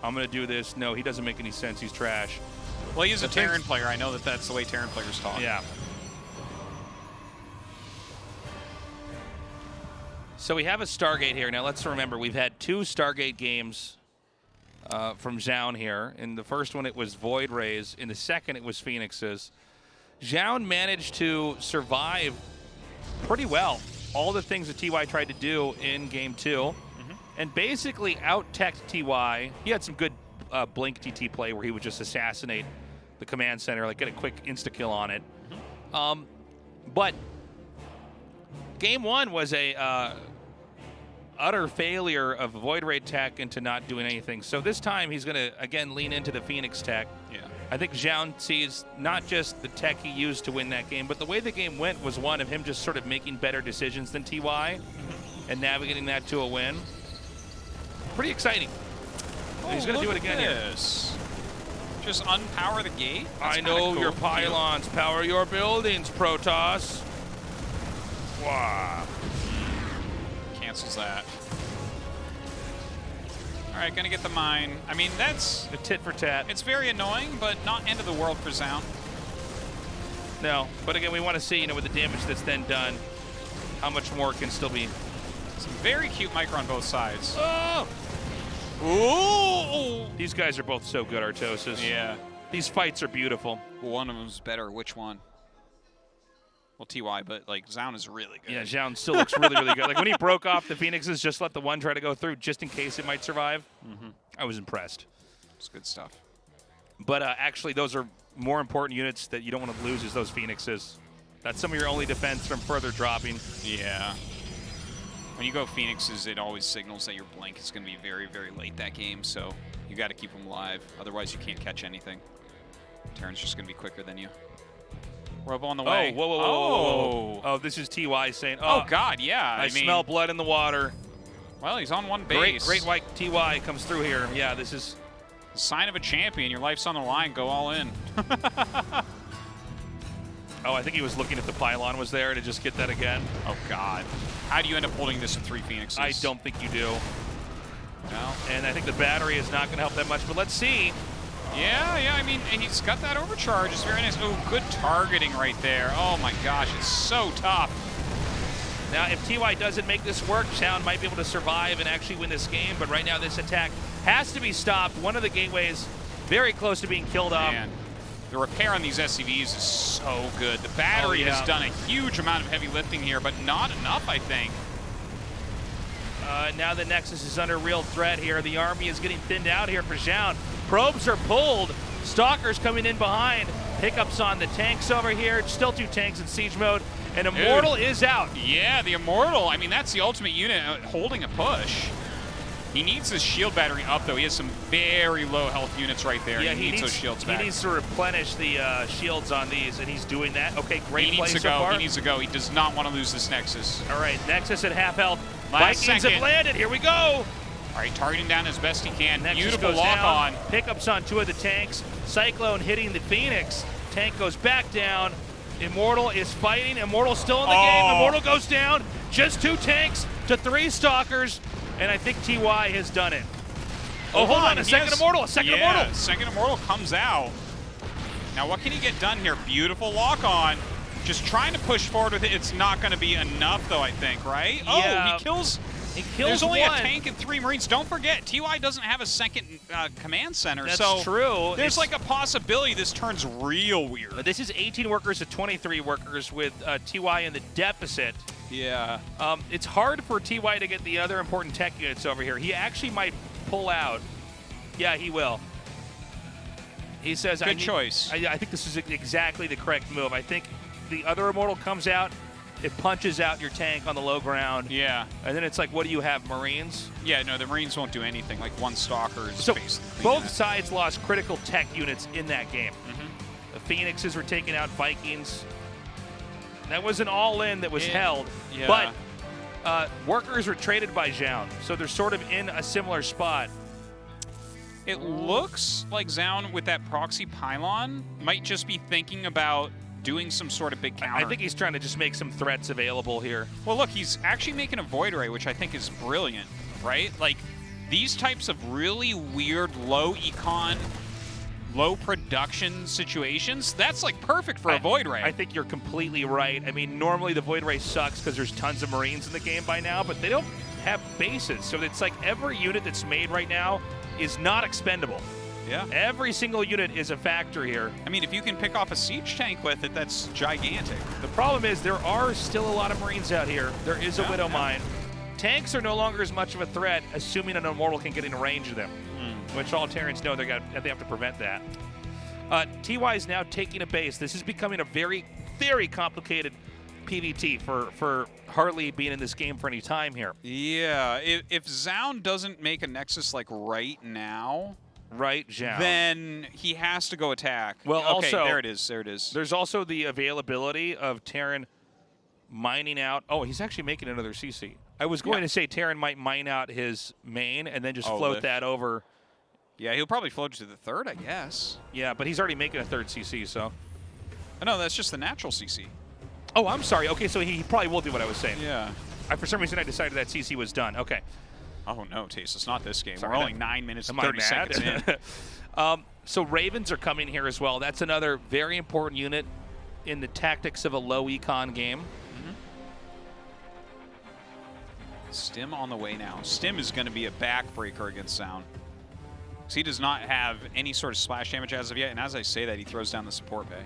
I'm going to do this. No, he doesn't make any sense. He's trash. Well, he's a The thing's- Terran player. I know that that's the way Terran players talk. Yeah. So we have a Stargate here. Now let's remember, we've had 2 Stargate games from Zoun here. In the first one, it was Void Rays. In the second, it was Phoenixes. Zoun managed to survive pretty well all the things that TY tried to do in Game 2 and basically out-teched TY. He had some good Blink TT play where he would just assassinate the command center, like get a quick insta-kill on it. But Game 1 was a utter failure of Void Ray tech into not doing anything. So this time he's going to, again, lean into the Phoenix tech. Yeah. I think Zoun sees not just the tech he used to win that game, but the way the game went was one of him just sort of making better decisions than TY and navigating that to a win. Pretty exciting. He's going to do it again here. Just unpower the gate? That's I know kinda your cool. pylons. Power your buildings, Protoss. Wow. cancels that. All right, gonna get the mine. I mean, that's A tit for tat. it's very annoying, but not end of the world for Zoun. No, but again, we want to see, you know, with the damage that's then done, how much more can still be. Some very cute micro on both sides. Oh! Ooh! These guys are both so good, Artosis. Yeah. These fights are beautiful. One of them's better. Which one? Well, TY, but like Zoun is really good. Yeah, Zoun still looks really, really good. Like when he broke off the Phoenixes, just let the one try to go through just in case it might survive. I was impressed. It's good stuff. But actually, those are more important units that you don't want to lose is those Phoenixes. That's some of your only defense from further dropping. Yeah. When you go Phoenixes, it always signals that your blink is going to be very, very late that game, so you got to keep them alive. Otherwise, you can't catch anything. Terran's just going to be quicker than you. Robo on the way. Oh, whoa, whoa, whoa, whoa, whoa. Oh, this is TY saying, Oh, God, yeah. I mean, smell blood in the water. Well, he's on one base. Great white TY comes through here. Yeah, this is... The sign of a champion. Your life's on the line. Go all in. Oh, I think he was looking if the pylon was there to just get that again. Oh, God. How do you end up holding this with 3 Phoenixes? I don't think you do. No. And I think the battery is not going to help that much, but let's see. Yeah, I mean, and he's got that overcharge. It's very nice. Oh, good targeting right there. Oh, my gosh, it's so tough. Now, if TY doesn't make this work, Zoun might be able to survive and actually win this game, but right now this attack has to be stopped. One of the gateways very close to being killed off. Man, the repair on these SCVs is so good. The battery has done a huge amount of heavy lifting here, but not enough, I think. Now the Nexus is under real threat here. The army is getting thinned out here for Zoun. Probes are pulled. Stalkers coming in behind. Pickups on the tanks over here. Still 2 tanks in siege mode. And Immortal is out. Yeah, the Immortal. I mean, that's the ultimate unit holding a push. He needs his shield battery up, though. He has some very low health units right there. Yeah, he needs those shields back. He needs to replenish the shields on these, and he's doing that. Okay, great play so far. He needs to go. He does not want to lose this Nexus. All right, Nexus at half health. Last Vikings second. have landed. Here we go. All right, targeting down as best he can. Nexus Beautiful goes lock down. on. Pickups on 2 of the tanks. Cyclone hitting the Phoenix. Tank goes back down. Immortal is fighting. Immortal still in the game. Immortal goes down. Just 2 tanks to 3 Stalkers, and I think TY has done it. Oh, hold on. A second Immortal. A second Immortal. Second Immortal comes out. Now, what can he get done here? Beautiful lock on. Just trying to push forward with it. It's not going to be enough, though, I think, right? Yeah. Oh, he kills. There's only a tank and 3 Marines. Don't forget, TY doesn't have a second command center. That's true. There's like a possibility this turns real weird. This is 18 workers to 23 workers with TY in the deficit. Yeah. It's hard for TY to get the other important tech units over here. He actually might pull out. Yeah, he will. He says, Good choice. I think this is exactly the correct move. I think the other Immortal comes out, it punches out your tank on the low ground. Yeah. And then it's like, what do you have, Marines? Yeah, no, the Marines won't do anything. Like 1 Stalker is So basically both sides lost critical tech units in that game. Mm-hmm. The Phoenixes were taking out Vikings. That was an all-in that was held. Yeah. But workers were traded by Zoun, so they're sort of in a similar spot. It looks like Zoun with that proxy pylon might just be thinking about doing some sort of big counter. I think he's trying to just make some threats available here. Well, look, he's actually making a Void Ray, which I think is brilliant, right? Like, these types of really weird, low econ, low production situations, that's like perfect for a Void Ray. I think you're completely right. I mean, normally the Void Ray sucks because there's tons of Marines in the game by now, but they don't have bases. So it's like every unit that's made right now is not expendable. Yeah. Every single unit is a factor here. I mean, if you can pick off a siege tank with it, that's gigantic. The problem is there are still a lot of Marines out here. There is a Widow Mine. Tanks are no longer as much of a threat, assuming an Immortal can get in range of them, which all Terrans know they have to prevent that. TY is now taking a base. This is becoming a very, very complicated PvT for Hartley being in this game for any time here. Yeah, if Zoun doesn't make a Nexus like right now, Zoun, then he has to go attack. Well, okay, also, there it is. There it is. There's also the availability of Terran mining out. Oh, he's actually making another CC. I was going to say Terran might mine out his main and then just float that over. Yeah, he'll probably float to the 3rd, I guess. Yeah, but he's already making a 3rd CC, so. Oh, no, that's just the natural CC. Oh, I'm sorry. Okay, so he probably will do what I was saying. Yeah. For some reason, I decided that CC was done. Okay. Oh no, Taste, it's not this game. Sorry, We're only 9 minutes and am I 30 seconds in. So Ravens are coming here as well. That's another very important unit in the tactics of a low econ game. Stim on the way now. Stim is going to be a backbreaker against Zoun. Because he does not have any sort of splash damage as of yet, and as I say that, he throws down the support bay.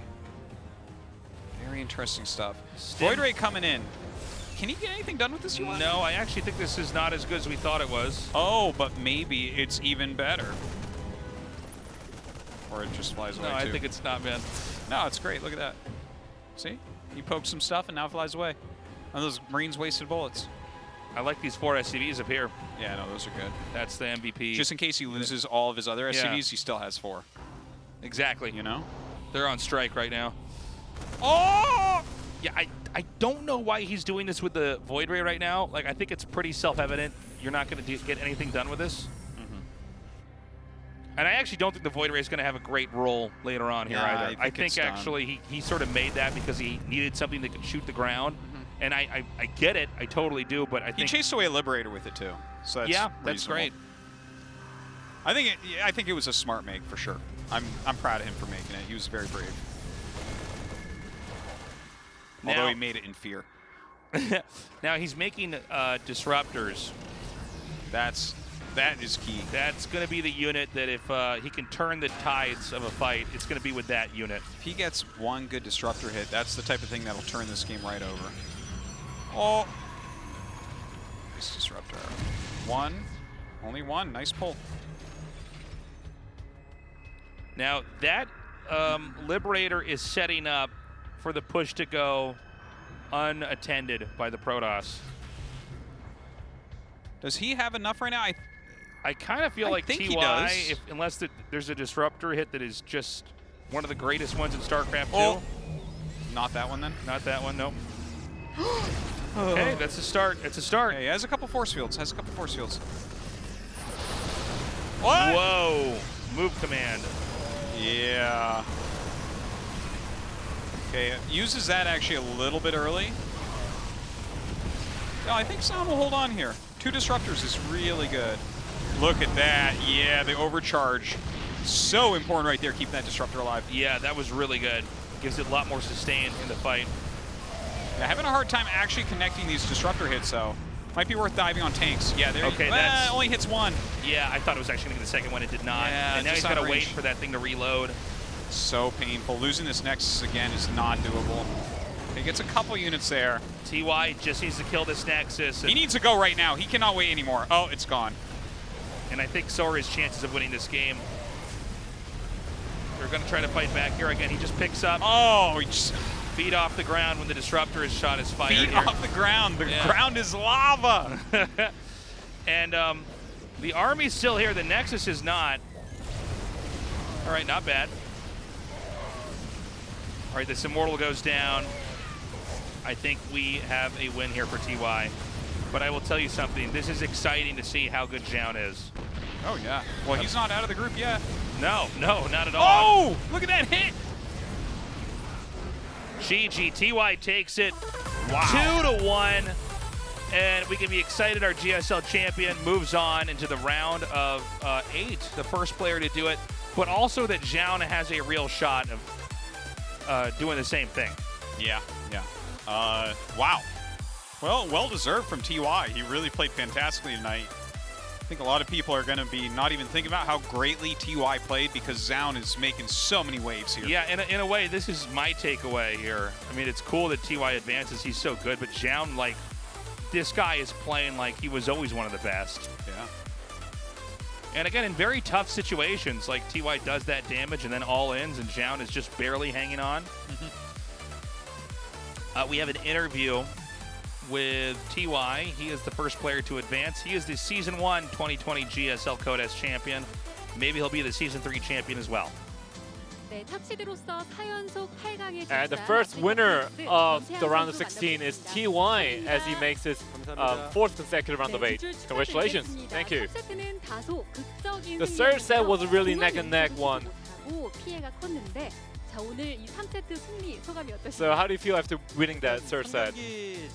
Very interesting stuff. Void Ray coming in. Can he get anything done with this UI? No, I actually think this is not as good as we thought it was. Oh, but maybe it's even better. Or it just flies away, No, too. I think it's not, man. No, it's great. Look at that. See? He poked some stuff, and now it flies away. And those Marines wasted bullets. I like these 4 SCVs up here. Yeah, no, those are good. That's the MVP. Just in case he loses all of his other SCVs, Yeah. he still has 4. Exactly. You know? They're on strike right now. Oh! Yeah, I don't know why he's doing this with the Void Ray right now. Like, I think it's pretty self-evident you're not going to get anything done with this. And I actually don't think the Void Ray is going to have a great role later on here either. I think actually he sort of made that because he needed something that could shoot the ground. And I get it. I totally do. But I think he chased away a Liberator with it, too. So that's that's great. I think it was a smart make for sure. I'm proud of him for making it. He was very brave. Although he made it in fear. Now he's making disruptors. That is key. That's going to be the unit that if he can turn the tides of a fight, it's going to be with that unit. If he gets one good disruptor hit, that's the type of thing that'll turn this game right over. Oh. Nice disruptor. One. Only one. Nice pull. Now that Liberator is setting up for the push to go unattended by the Protoss. Does he have enough right now? I kind of feel like think TY, he does. unless there's a disruptor hit that is just one of the greatest ones in StarCraft 2. Oh. Not that one then? Not that one, nope. Okay, that's a start. It's a start. Okay, he has a couple force fields. What? Whoa. Move command. Yeah. Okay, uses that actually a little bit early. No, I think Zoun will hold on here. 2 disruptors is really good. Look at that. Yeah, the overcharge. So important right there, keeping that disruptor alive. Yeah, that was really good. Gives it a lot more sustain in the fight. Yeah, having a hard time actually connecting these disruptor hits, though. Might be worth diving on tanks. Yeah, there okay, that only hits 1. Yeah, I thought it was actually going to be the second one. It did not. Yeah, and now he's got to wait for that thing to reload. So painful. Losing this Nexus again is not doable. He gets a couple units there. TY just needs to kill this Nexus. He needs to go right now. He cannot wait anymore. Oh, it's gone. And I think so are his chances of winning this game. They're going to try to fight back here again. He just picks up. Oh, he just feet off the ground when the disruptor is shot is fired. Feet off the ground. The ground is lava. And the Army's still here. The Nexus is not. All right, not bad. All right, this Immortal goes down. I think we have a win here for TY. But I will tell you something. This is exciting to see how good Zoun is. Oh, yeah. Well, he's not out of the group yet. No, not at all. Oh, look at that hit. GG, TY takes it. Wow. 2-1. And we can be excited. Our GSL champion moves on into the round of 8, the first player to do it. But also that Zoun has a real shot of doing the same thing. Yeah. Wow. Well, well-deserved from TY. He really played fantastically tonight. I think a lot of people are going to be not even thinking about how greatly TY played because Zoun is making so many waves here. Yeah, in a way, this is my takeaway here. I mean, it's cool that TY advances. He's so good. But Zoun, like, this guy is playing like he was always one of the best. Yeah. And again, in very tough situations, like TY does that damage and then all ins, and Zoun is just barely hanging on. We have an interview with TY. He is the first player to advance. He is the Season 1 2020 GSL Codes champion. Maybe he'll be the Season 3 champion as well. And the first winner of the round of 16 is TY as he makes his 4th consecutive round of 8. Congratulations. Thank you. The third set was a really neck and neck one. 자, 오늘 이 3세트 승리 소감이 So 어떠신가요? how do you feel after winning that third set?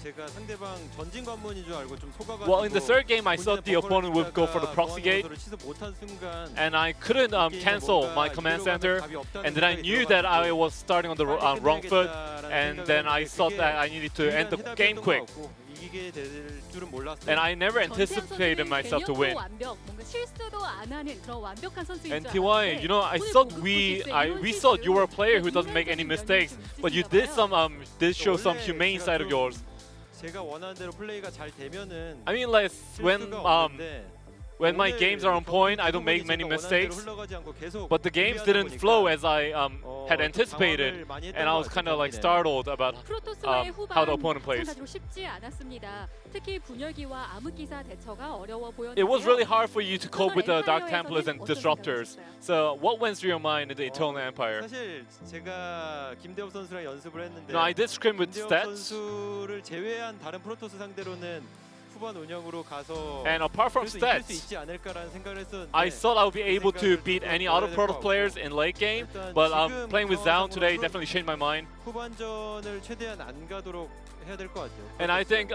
제가 상대방 전진 관문인 줄 알고 좀 속아가지고 Well, in the third game, I thought the opponent would go for the proxy gate, 못한 순간 and I couldn't cancel my command center. And then I knew that I was starting on the wrong foot, and then I thought that I needed to end the game quick. 이기게 될 줄은 몰랐어요. And I never anticipated myself to win. 완벽, 뭔가 실수도 안 하는 그런 완벽한 선수인 And 줄 TY, 알았는데 you know, I 오늘 thought 공격 we thought you were a player who doesn't make any mistakes, but you did show some humane side of yours. 제가 원하는 대로 플레이가 잘 되면은 I mean, like 실수가 없는데 when my games are on point, I don't make many mistakes. But the games didn't flow as I had anticipated, and I was kind of like startled about 프로토스와의 how the 후반 opponent plays. 마찬가지로 쉽지 않았습니다. 특히 분열기와 암흑기사 대처가 어려워 보였는데요. It was really hard for you to cope with the Dark Templars and Disruptors. So what went through your mind in the Eternal Empire? 사실 제가 김대엽 선수랑 연습을 했는데 No, I did scrim with 김대엽 stats, 선수를 제외한 다른 프로토스 상대로는 후반 운영으로 가서 and apart from 그래도 이길 수 stats, 있지 않을까라는 생각을 했었는데 I thought I would be able to beat any other Protoss players in late game, but playing with Zoun today definitely changed my mind. 후반전을 최대한 안 가도록 해야 될 것 같아요. And I think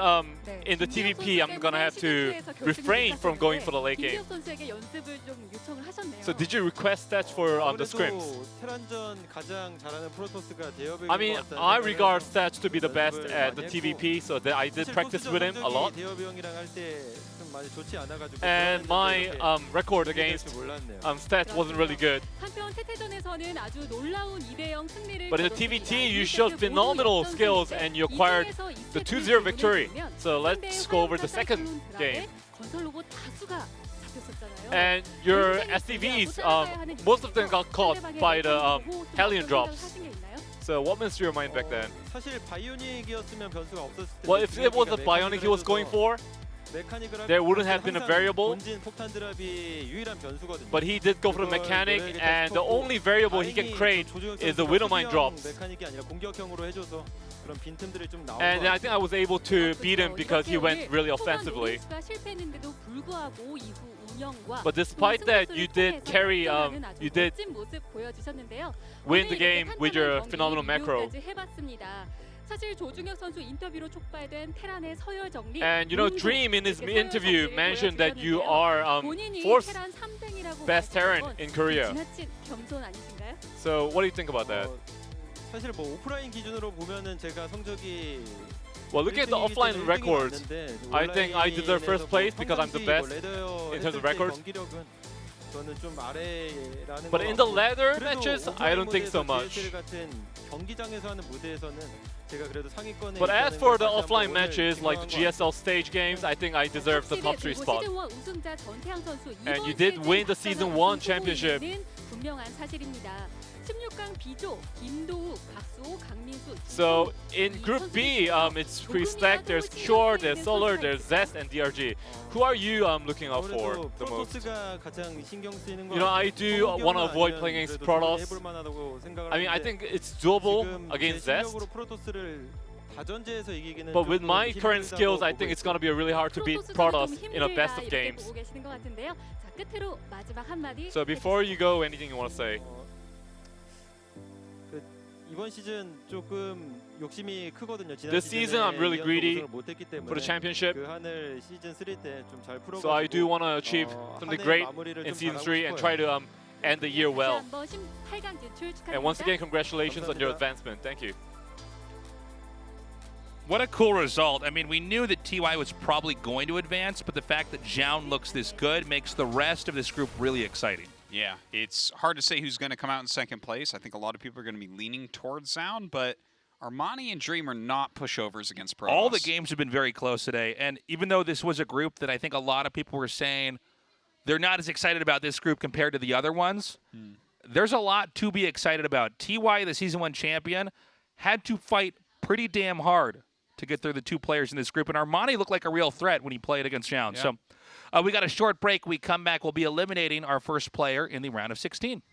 in the TVP, I'm gonna have to refrain from going for the late game. 김대엽 선수에게 연습을 좀 요청을 하셨네요. So did you request stats for the scrims? 테란전 가장 잘하는 프로토스가 대여백인 I mean, 것 같다는 I 생각을 regard 해서 stats to be the best at the TVP, so that I did practice with him a lot. 대여배 형이랑 할 때 좀 많이 좋지 않아가지고 And my record against 몰랐네요. stats wasn't really good. 한편 태태전에서는 아주 놀라운 2대0 승리를 But in the TVT, you showed phenomenal skills and you acquired the 2-0 victory. So let's go over the second game. 건설 로봇 다수가 잡혔었잖아요. And your SCVs, most of them got caught by the Hellion drops. So what went through your mind back then? 사실 바이오닉이었으면 변수가 없었을 텐데. Well, if it was the Bionic he was going for, there wouldn't have been a variable. 본진 폭탄 드랍이 유일한 변수거든요. But he did go for the mechanic, and the only variable he can create is the Widowmine drops. 메카닉이 아니라 공격형으로 해줘서 그런 빈틈들이 좀 나온 And 것 I think I was able to beat him because he went really offensively. 실패했는데도 불구하고 이후 운영과 But despite that, you did carry, you did 멋진 모습 보여주셨는데요. win the 오늘 game 이렇게 with your 탄탄한 phenomenal 경기 macro. 리뷰까지 해봤습니다. 사실 조중혁 선수 인터뷰로 촉발된 테란의 서열 정리. And you know, Dream in his interview mentioned that you are 본인이 fourth 테란 3등이라고 best Terran in Korea. 지나친 겸손 아니신가요? So what do you think about that? 사실 뭐 오프라인 기준으로 보면은 제가 성적이 Well, looking at the offline records, I think I deserve first place because I'm the best in terms of records. 저는 좀 아래라는 But in the ladder matches, I don't think so much. GSL 같은 경기장에서 하는 무대에서는 제가 그래도 상위권에 But as 있다는 for the 걸 다시 offline 한번 matches like the 오늘 GSL stage games, I think I deserve the top 3 spot. 시즌 1 우승자 전태양 선수 And you 이번 did 시즌 win the season 1 championship. 후보에는 분명한 사실입니다. 16강 B조 김도욱, 박수호, 강민수. So in Group B, it's pretty stacked. There's Cure, there's Solar, there's Zest, and DRG. Who are you looking out for 아무래도 the most? 프로토스가 가장 신경 쓰이는 거. You know, I do want to avoid playing against Protoss. 해볼 만하다고 생각을 I mean, I 하는데 think it's doable 지금 against 제 Zest. 실력으로 프로토스를 다전제에서 이기기는 But with 조금 my current skills, 힘들다고 I think 보고 it's going to be really hard to beat Protoss in a best of games. 보고 계시는 것 같은데요. 자, 끝으로 마지막 한마디. So before you go, anything you want to say? 이번 시즌 조금 욕심이 크거든요. 지난 This season, I'm really greedy 못했기 때문에 for the championship. 그 한을 시즌 3 때 좀 잘 풀어가지고 So I do want to achieve something great in season 3 and try to end the year well. 한번 18강 진출 축하드립니다. And once again, congratulations on your advancement. Thank you. What a cool result. I mean, we knew that TY was probably going to advance, but the fact that Zoun looks this good makes the rest of this group really exciting. Yeah, it's hard to say who's going to come out in second place. I think a lot of people are going to be leaning towards Zoun, but Armani and Dream are not pushovers against Protoss. All the games have been very close today, and even though this was a group that I think a lot of people were saying they're not as excited about this group compared to the other ones, there's a lot to be excited about. TY, the Season 1 champion, had to fight pretty damn hard to get through the two players in this group, and Armani looked like a real threat when he played against Zoun. Yeah. So we got a short break. We come back. We'll be eliminating our first player in the round of 16.